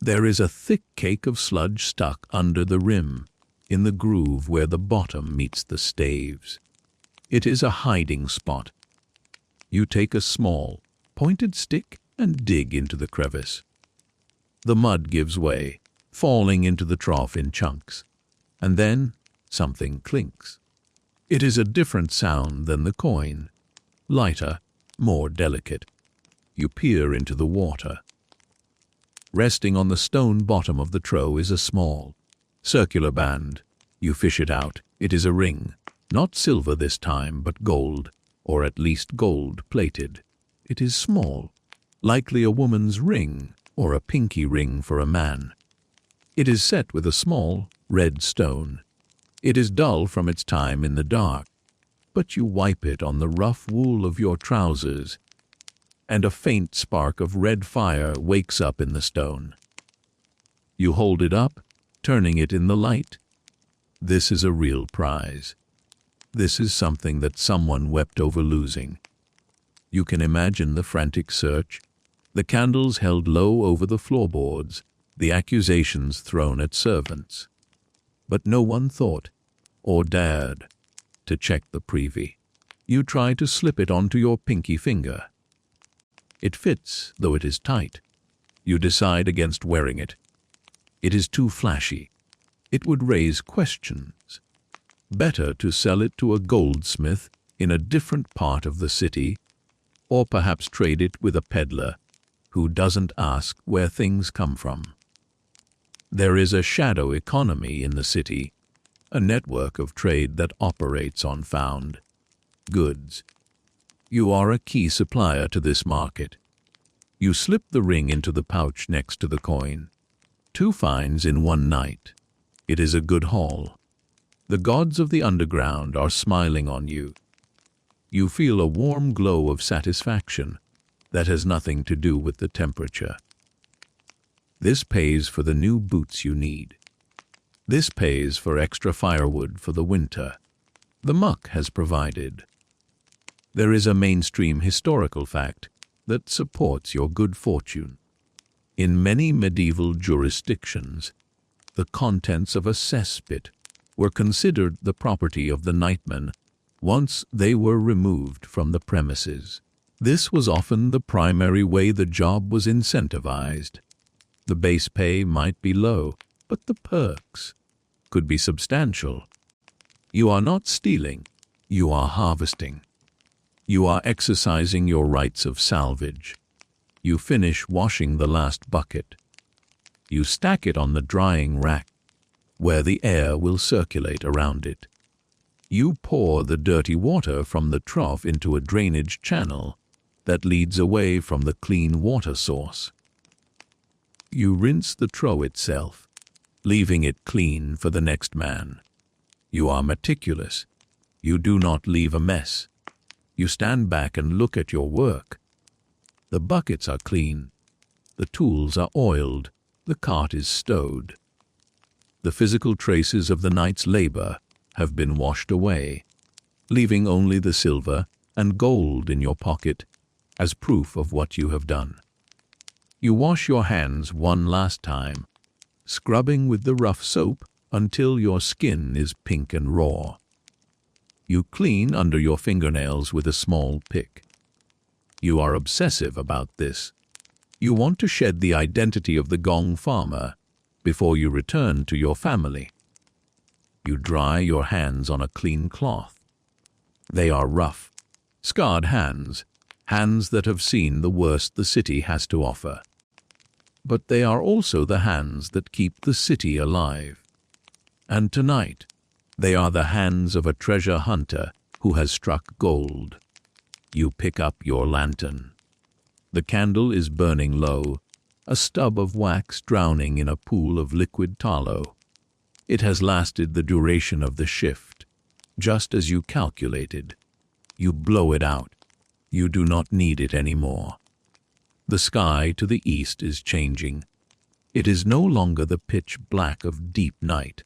There is a thick cake of sludge stuck under the rim, in the groove where the bottom meets the staves. It is a hiding spot. You take a small, pointed stick and dig into the crevice. The mud gives way, falling into the trough in chunks, and then something clinks. It is a different sound than the coin, lighter, more delicate. You peer into the water. Resting on the stone bottom of the trough is a small, circular band. You fish it out. It is a ring, not silver this time, but gold, or at least gold-plated. It is small, likely a woman's ring or a pinky ring for a man. It is set with a small, red stone. It is dull from its time in the dark, but you wipe it on the rough wool of your trousers, and a faint spark of red fire wakes up in the stone. You hold it up, turning it in the light. This is a real prize. This is something that someone wept over losing. You can imagine the frantic search, the candles held low over the floorboards, the accusations thrown at servants. But no one thought, or dared, to check the privy. You try to slip it onto your pinky finger. It fits, though it is tight. You decide against wearing it. It is too flashy. It would raise questions. Better to sell it to a goldsmith in a different part of the city, or perhaps trade it with a peddler who doesn't ask where things come from. There is a shadow economy in the city, a network of trade that operates on found goods. You are a key supplier to this market. You slip the ring into the pouch next to the coin. 2 finds in one night. It is a good haul. The gods of the underground are smiling on you. You feel a warm glow of satisfaction that has nothing to do with the temperature. This pays for the new boots you need. This pays for extra firewood for the winter. The muck has provided. There is a mainstream historical fact that supports your good fortune. In many medieval jurisdictions, the contents of a cesspit were considered the property of the Nightman once they were removed from the premises. This was often the primary way the job was incentivized. The base pay might be low, but the perks could be substantial. You are not stealing, you are harvesting. You are exercising your rights of salvage. You finish washing the last bucket. You stack it on the drying rack, where the air will circulate around it. You pour the dirty water from the trough into a drainage channel that leads away from the clean water source. You rinse the trough itself, leaving it clean for the next man. You are meticulous. You do not leave a mess. You stand back and look at your work. The buckets are clean. The tools are oiled. The cart is stowed. The physical traces of the night's labor have been washed away, leaving only the silver and gold in your pocket as proof of what you have done. You wash your hands one last time, scrubbing with the rough soap until your skin is pink and raw. You clean under your fingernails with a small pick. You are obsessive about this. You want to shed the identity of the Gong Farmer before you return to your family. You dry your hands on a clean cloth. They are rough, scarred hands, hands that have seen the worst the city has to offer. But they are also the hands that keep the city alive. And tonight, they are the hands of a treasure hunter who has struck gold. You pick up your lantern. The candle is burning low, a stub of wax drowning in a pool of liquid tallow. It has lasted the duration of the shift, just as you calculated. You blow it out. You do not need it anymore. The sky to the east is changing. It is no longer the pitch black of deep night.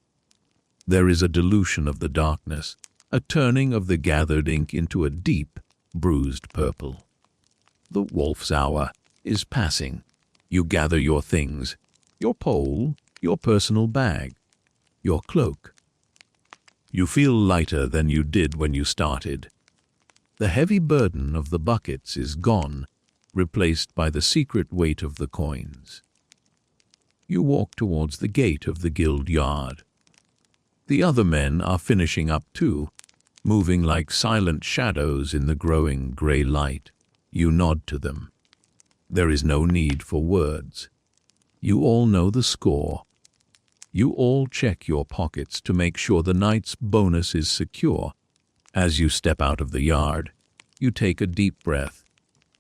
There is a dilution of the darkness, a turning of the gathered ink into a deep, bruised purple. The wolf's hour is passing. You gather your things, your pole, your personal bag, your cloak. You feel lighter than you did when you started. The heavy burden of the buckets is gone, replaced by the secret weight of the coins. You walk towards the gate of the guild yard. The other men are finishing up too, moving like silent shadows in the growing grey light. You nod to them. There is no need for words. You all know the score. You all check your pockets to make sure the night's bonus is secure. As you step out of the yard, you take a deep breath.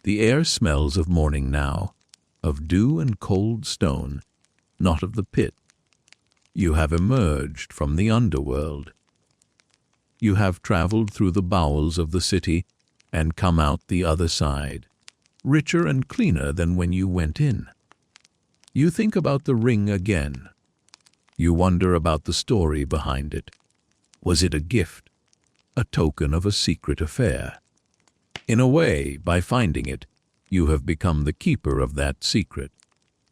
The air smells of morning now, of dew and cold stone, not of the pit. You have emerged from the underworld. You have traveled through the bowels of the city and come out the other side, richer and cleaner than when you went in. You think about the ring again. You wonder about the story behind it. Was it a gift, a token of a secret affair? In a way, by finding it, you have become the keeper of that secret.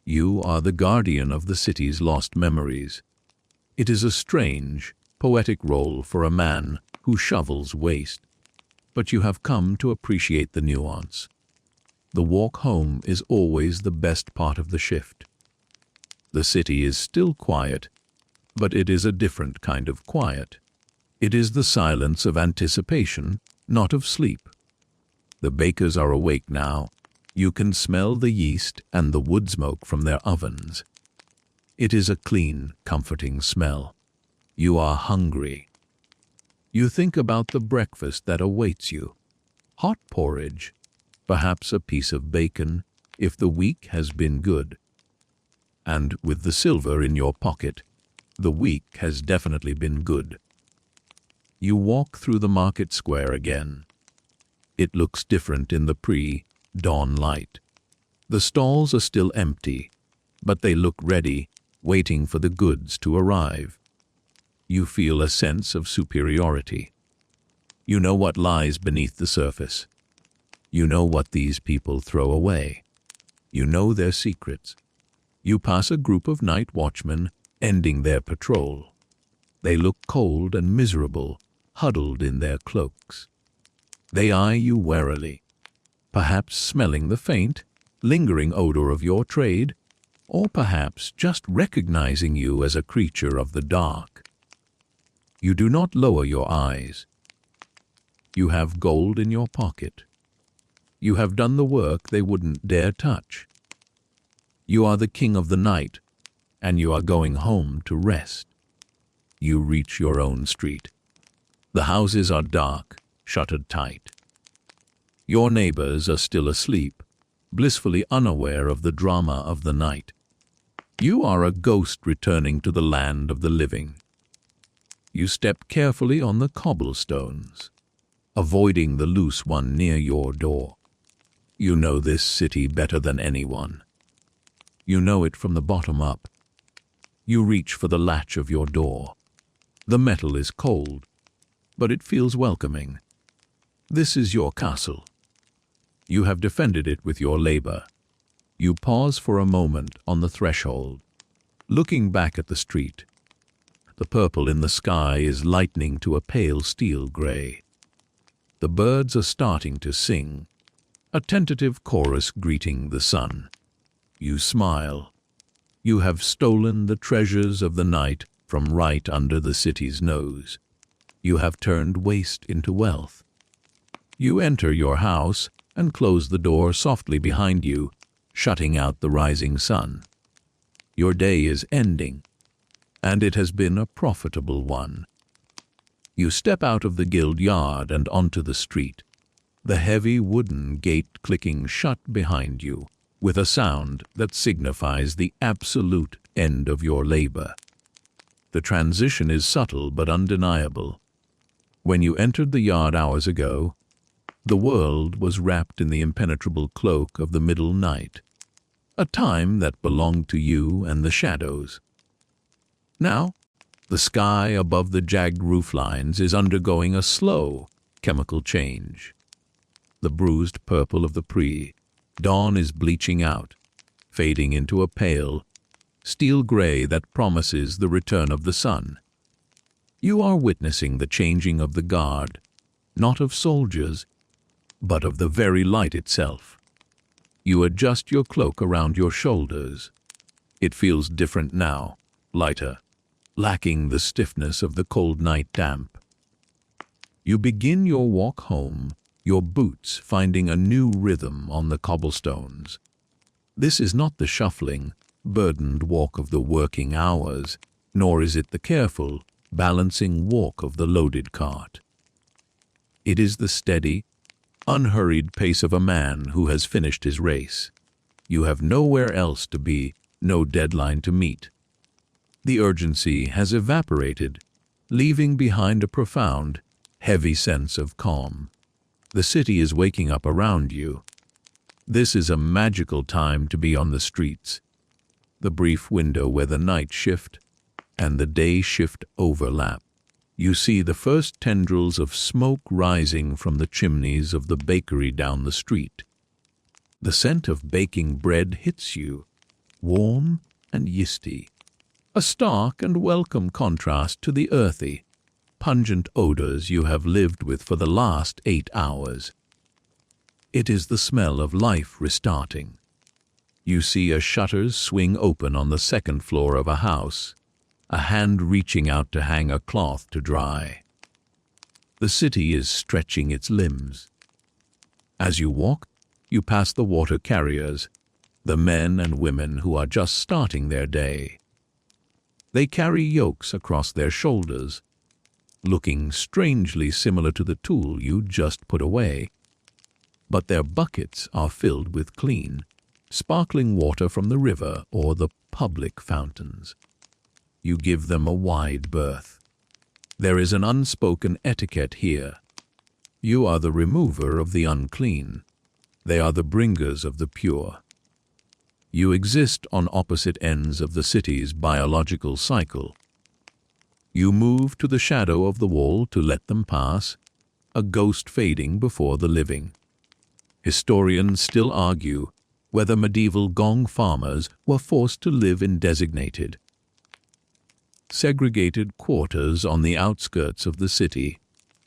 You are the guardian of the city's lost memories. It is a strange, poetic role for a man who shovels waste, but you have come to appreciate the nuance. The walk home is always the best part of the shift. The city is still quiet, but it is a different kind of quiet. It is the silence of anticipation, not of sleep. The bakers are awake now. You can smell the yeast and the wood smoke from their ovens. It is a clean, comforting smell. You are hungry. You think about the breakfast that awaits you. Hot porridge, perhaps a piece of bacon, if the week has been good. And with the silver in your pocket, the week has definitely been good. You walk through the market square again. It looks different in the pre-dawn light. The stalls are still empty, but they look ready, waiting for the goods to arrive. You feel a sense of superiority. You know what lies beneath the surface. You know what these people throw away. You know their secrets. You pass a group of night watchmen ending their patrol. They look cold and miserable, huddled in their cloaks. They eye you warily, perhaps smelling the faint, lingering odor of your trade, or perhaps just recognizing you as a creature of the dark. You do not lower your eyes. You have gold in your pocket. You have done the work they wouldn't dare touch. You are the king of the night, and you are going home to rest. You reach your own street. The houses are dark, shuttered tight. Your neighbors are still asleep, blissfully unaware of the drama of the night. You are a ghost returning to the land of the living. You step carefully on the cobblestones, avoiding the loose one near your door. You know this city better than anyone. You know it from the bottom up. You reach for the latch of your door. The metal is cold, but it feels welcoming. This is your castle. You have defended it with your labor. You pause for a moment on the threshold, looking back at the street. The purple in the sky is lightening to a pale steel gray. The birds are starting to sing, a tentative chorus greeting the sun. You smile. You have stolen the treasures of the night from right under the city's nose. You have turned waste into wealth. You enter your house and close the door softly behind you, shutting out the rising sun. Your day is ending, and it has been a profitable one. You step out of the guild yard and onto the street, the heavy wooden gate clicking shut behind you, with a sound that signifies the absolute end of your labor. The transition is subtle but undeniable. When you entered the yard hours ago, the world was wrapped in the impenetrable cloak of the middle night, a time that belonged to you and the shadows. Now, the sky above the jagged rooflines is undergoing a slow chemical change. The bruised purple of the pre-dawn is bleaching out, fading into a pale, steel gray that promises the return of the sun. You are witnessing the changing of the guard, not of soldiers, but of the very light itself. You adjust your cloak around your shoulders. It feels different now, lighter, lacking the stiffness of the cold night damp. You begin your walk home, your boots finding a new rhythm on the cobblestones. This is not the shuffling, burdened walk of the working hours, nor is it the careful, balancing walk of the loaded cart. It is the steady, unhurried pace of a man who has finished his race. You have nowhere else to be, no deadline to meet. The urgency has evaporated, leaving behind a profound, heavy sense of calm. The city is waking up around you. This is a magical time to be on the streets. The brief window where the night shift and the day shift overlap. You see the first tendrils of smoke rising from the chimneys of the bakery down the street. The scent of baking bread hits you, warm and yeasty, a stark and welcome contrast to the earthy, pungent odors you have lived with for the last 8 hours. It is the smell of life restarting. You see a shutters swing open on the second floor of a house, a hand reaching out to hang a cloth to dry. The city is stretching its limbs. As you walk, you pass the water carriers, the men and women who are just starting their day. They carry yokes across their shoulders, looking strangely similar to the tool you just put away. But their buckets are filled with clean, sparkling water from the river or the public fountains. You give them a wide berth. There is an unspoken etiquette here. You are the remover of the unclean. They are the bringers of the pure. You exist on opposite ends of the city's biological cycle. You move to the shadow of the wall to let them pass, a ghost fading before the living. Historians still argue whether medieval Gong farmers were forced to live in designated, segregated quarters on the outskirts of the city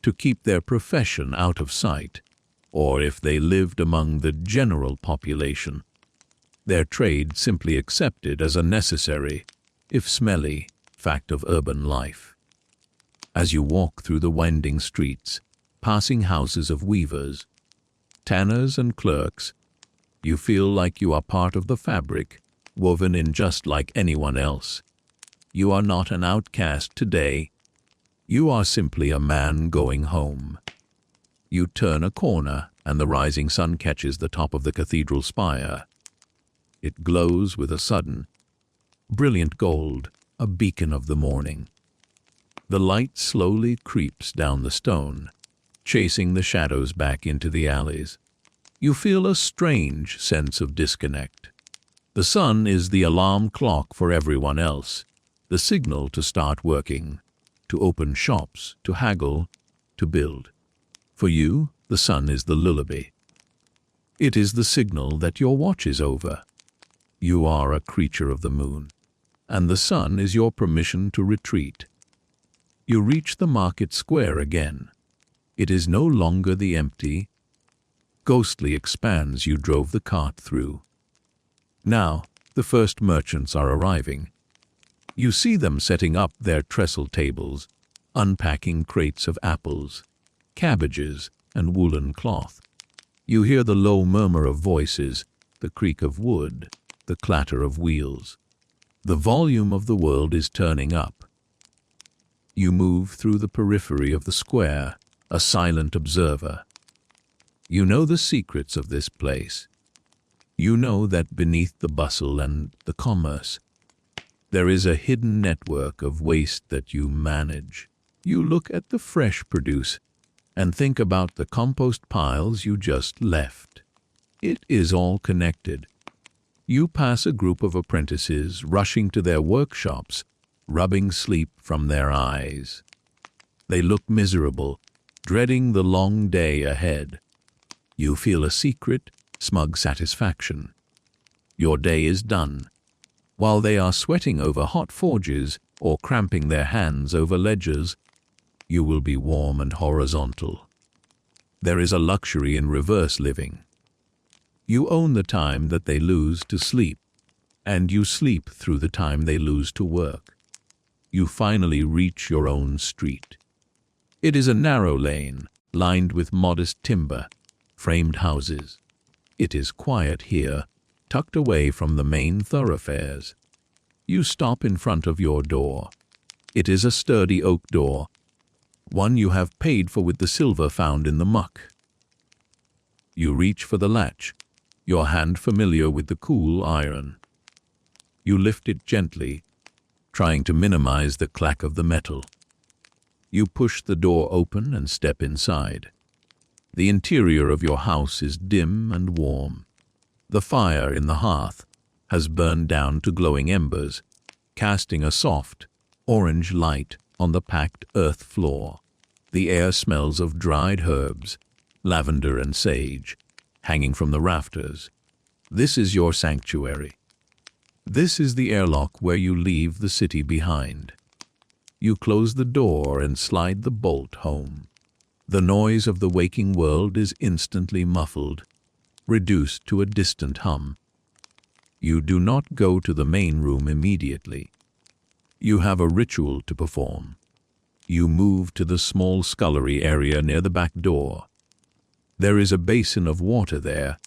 to keep their profession out of sight, or if they lived among the general population, their trade simply accepted as a necessary, if smelly, fact of urban life. As you walk through the winding streets, passing houses of weavers, tanners and clerks, you feel like you are part of the fabric, woven in just like anyone else. You are not an outcast today. You are simply a man going home. You turn a corner, and the rising sun catches the top of the cathedral spire. It glows with a sudden, brilliant gold, a beacon of the morning. The light slowly creeps down the stone, chasing the shadows back into the alleys. You feel a strange sense of disconnect. The sun is the alarm clock for everyone else, the signal to start working, to open shops, to haggle, to build. For you, the sun is the lullaby. It is the signal that your watch is over. You are a creature of the moon, and the sun is your permission to retreat. You reach the market square again. It is no longer the empty, ghostly expanse you drove the cart through. Now, The first merchants are arriving. You see them setting up their trestle tables, unpacking crates of apples, cabbages, and woolen cloth. You hear the low murmur of voices, the creak of wood, the clatter of wheels. The volume of the world is turning up. You move through the periphery of the square, a silent observer. You know the secrets of this place. You know that beneath the bustle and the commerce, there is a hidden network of waste that you manage. You look at the fresh produce and think about the compost piles you just left. It is all connected. You pass a group of apprentices rushing to their workshops, rubbing sleep from their eyes. They look miserable, dreading the long day ahead. You feel a secret, smug satisfaction. Your day is done. While they are sweating over hot forges or cramping their hands over ledgers, you will be warm and horizontal. There is a luxury in reverse living. You own the time that they lose to sleep, and you sleep through the time they lose to work. You finally reach your own street. It is a narrow lane, lined with modest timber, framed houses. It is quiet here, tucked away from the main thoroughfares. You stop in front of your door. It is a sturdy oak door, one you have paid for with the silver found in the muck. You reach for the latch, your hand familiar with the cool iron. You lift it gently, trying to minimize the clack of the metal. You push the door open and step inside. The interior of your house is dim and warm. The fire in the hearth has burned down to glowing embers, casting a soft, orange light on the packed earth floor. The air smells of dried herbs, lavender and sage, hanging from the rafters. This is your sanctuary. This is the airlock where you leave the city behind. You close the door and slide the bolt home. The noise of the waking world is instantly muffled, reduced to a distant hum. You do not go to the main room immediately. You have a ritual to perform. You move to the small scullery area near the back door. There is a basin of water there,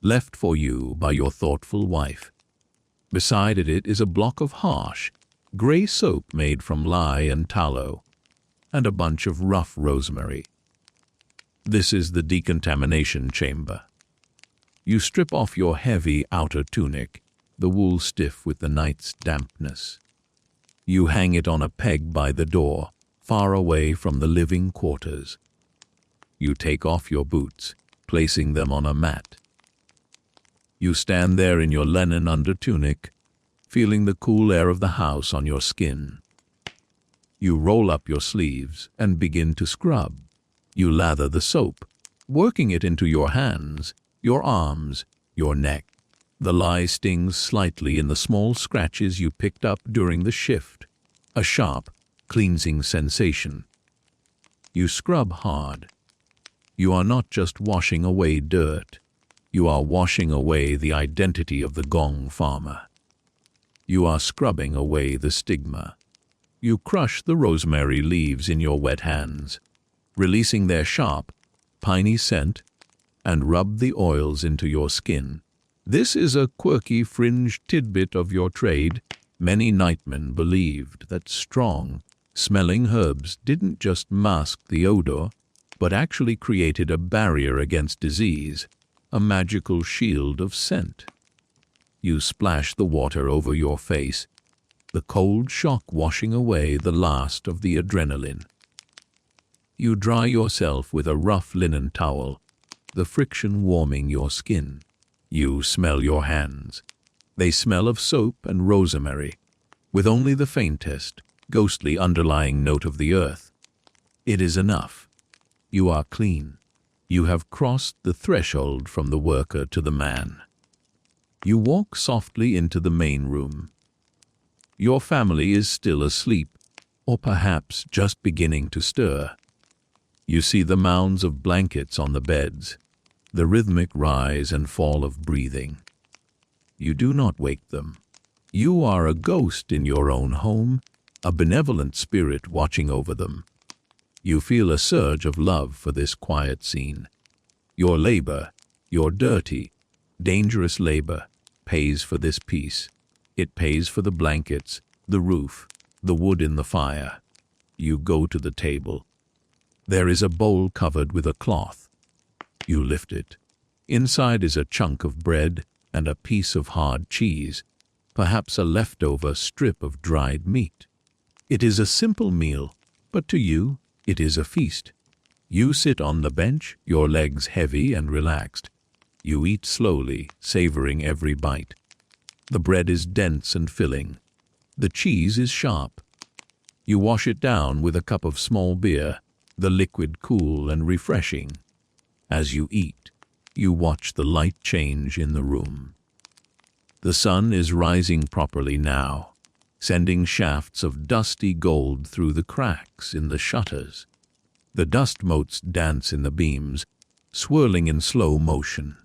left for you by your thoughtful wife. Beside it is a block of harsh, gray soap made from lye and tallow, and a bunch of rough rosemary. This is the decontamination chamber. You strip off your heavy outer tunic, the wool stiff with the night's dampness. You hang it on a peg by the door, far away from the living quarters. You take off your boots, placing them on a mat. You stand there in your linen under-tunic, feeling the cool air of the house on your skin. You roll up your sleeves and begin to scrub. You lather the soap, working it into your hands, your arms, your neck. The lye stings slightly in the small scratches you picked up during the shift, a sharp, cleansing sensation. You scrub hard. You are not just washing away dirt. You are washing away the identity of the Gong Farmer. You are scrubbing away the stigma. You crush the rosemary leaves in your wet hands, releasing their sharp, piney scent, and rub the oils into your skin. This is a quirky fringe tidbit of your trade. Many nightmen believed that strong, smelling herbs didn't just mask the odor, but actually created a barrier against disease, a magical shield of scent. You splash the water over your face, the cold shock washing away the last of the adrenaline. You dry yourself with a rough linen towel, the friction warming your skin. You smell your hands. They smell of soap and rosemary, with only the faintest, ghostly underlying note of the earth. It is enough. You are clean. You have crossed the threshold from the worker to the man. You walk softly into the main room. Your family is still asleep, or perhaps just beginning to stir. You see the mounds of blankets on the beds, the rhythmic rise and fall of breathing. You do not wake them. You are a ghost in your own home, a benevolent spirit watching over them. You feel a surge of love for this quiet scene. Your labor, your dirty, dangerous labor, pays for this peace. It pays for the blankets, the roof, the wood in the fire. You go to the table. There is a bowl covered with a cloth. You lift it. Inside is a chunk of bread and a piece of hard cheese, perhaps a leftover strip of dried meat. It is a simple meal, but to you, it is a feast. You sit on the bench, your legs heavy and relaxed. You eat slowly, savoring every bite. The bread is dense and filling. The cheese is sharp. You wash it down with a cup of small beer, the liquid cool and refreshing. As you eat, you watch the light change in the room. The sun is rising properly now, sending shafts of dusty gold through the cracks in the shutters. The dust motes dance in the beams, swirling in slow motion.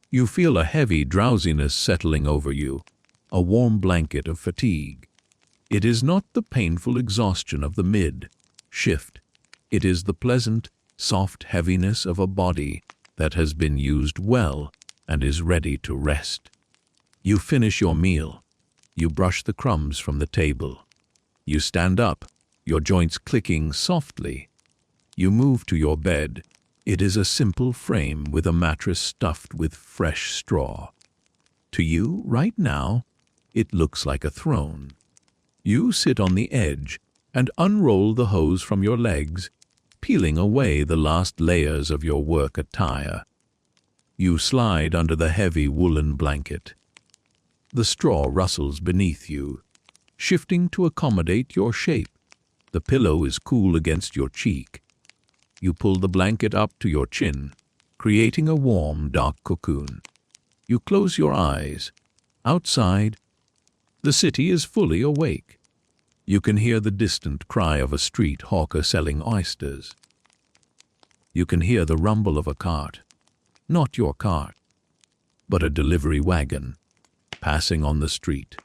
You feel a heavy drowsiness settling over you, a warm blanket of fatigue. It is not the painful exhaustion of the mid-shift. It is the pleasant, soft heaviness of a body that has been used well and is ready to rest. You finish your meal. You brush the crumbs from the table. You stand up, your joints clicking softly. You move to your bed. It is a simple frame with a mattress stuffed with fresh straw. To you, right now, it looks like a throne. You sit on the edge and unroll the hose from your legs, peeling away the last layers of your work attire. You slide under the heavy woolen blanket. The straw rustles beneath you, shifting to accommodate your shape. The pillow is cool against your cheek. You pull the blanket up to your chin, creating a warm, dark cocoon. You close your eyes. Outside, the city is fully awake. You can hear the distant cry of a street hawker selling oysters. You can hear the rumble of a cart, not your cart, but a delivery wagon, passing on the street.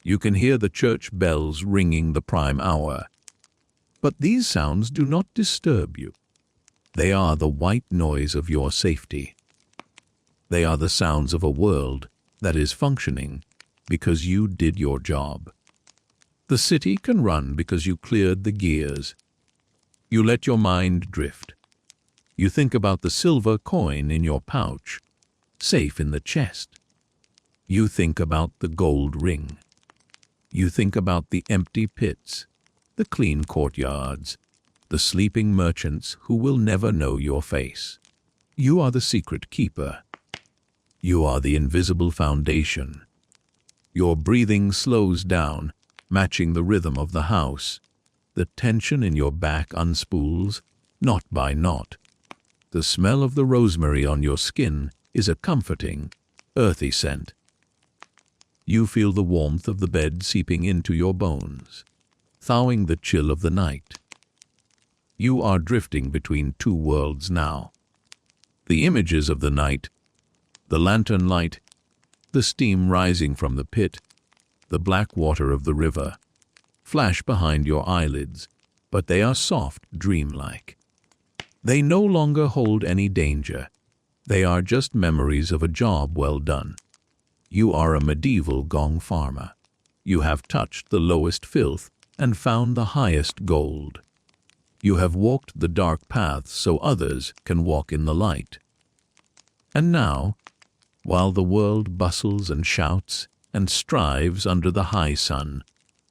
You can hear the church bells ringing the prime hour. But these sounds do not disturb you. They are the white noise of your safety. They are the sounds of a world that is functioning because you did your job. The city can run because you cleared the gears. You let your mind drift. You think about the silver coin in your pouch, safe in the chest. You think about the gold ring. You think about the empty pits, the clean courtyards, the sleeping merchants who will never know your face. You are the secret keeper. You are the invisible foundation. Your breathing slows down, matching the rhythm of the house. The tension in your back unspools, knot by knot. The smell of the rosemary on your skin is a comforting, earthy scent. You feel the warmth of the bed seeping into your bones, thawing the chill of the night. You are drifting between two worlds now. The images of the night, the lantern light, the steam rising from the pit, the black water of the river, flash behind your eyelids, but they are soft, dreamlike. They no longer hold any danger. They are just memories of a job well done. You are a medieval Gong Farmer. You have touched the lowest filth and found the highest gold. You have walked the dark paths so others can walk in the light. And now, while the world bustles and shouts and strives under the high sun,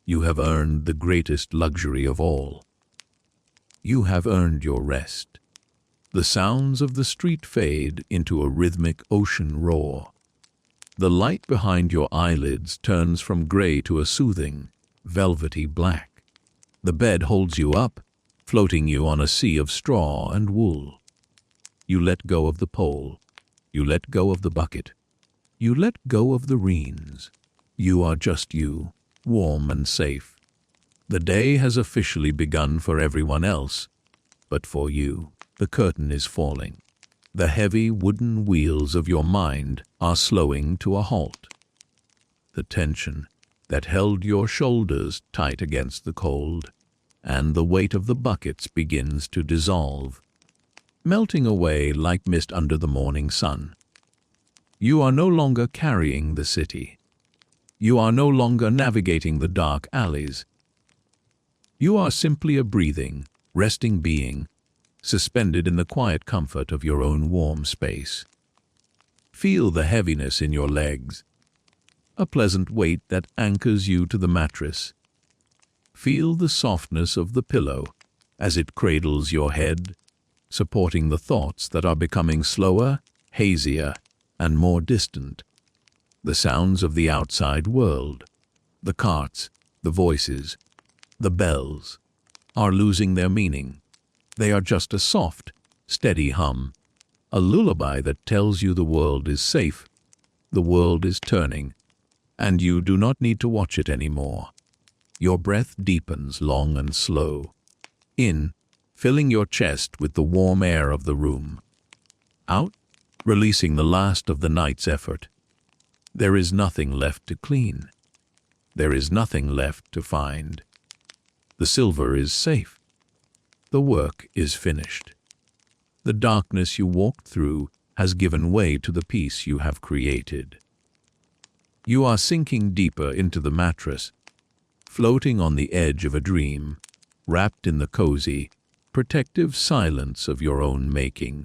you have earned the greatest luxury of all. You have earned your rest. The sounds of the street fade into a rhythmic ocean roar. The light behind your eyelids turns from gray to a soothing, velvety black. The bed holds you up, floating you on a sea of straw and wool. You let go of the pole. You let go of the bucket. You let go of the reins. You are just you, warm and safe. The day has officially begun for everyone else, but for you, the curtain is falling. The heavy wooden wheels of your mind are slowing to a halt. The tension that held your shoulders tight against the cold, and the weight of the buckets begins to dissolve, melting away like mist under the morning sun. You are no longer carrying the city. You are no longer navigating the dark alleys. You are simply a breathing, resting being, suspended in the quiet comfort of your own warm space. Feel the heaviness in your legs, a pleasant weight that anchors you to the mattress. Feel the softness of the pillow as it cradles your head, supporting the thoughts that are becoming slower, hazier, and more distant. The sounds of the outside world, the carts, the voices, the bells, are losing their meaning. They are just a soft, steady hum, a lullaby that tells you the world is safe, the world is turning, and you do not need to watch it anymore. Your breath deepens long and slow. In, filling your chest with the warm air of the room. Out, releasing the last of the night's effort. There is nothing left to clean. There is nothing left to find. The silver is safe. The work is finished. The darkness you walked through has given way to the peace you have created. You are sinking deeper into the mattress, floating on the edge of a dream, wrapped in the cozy, protective silence of your own making.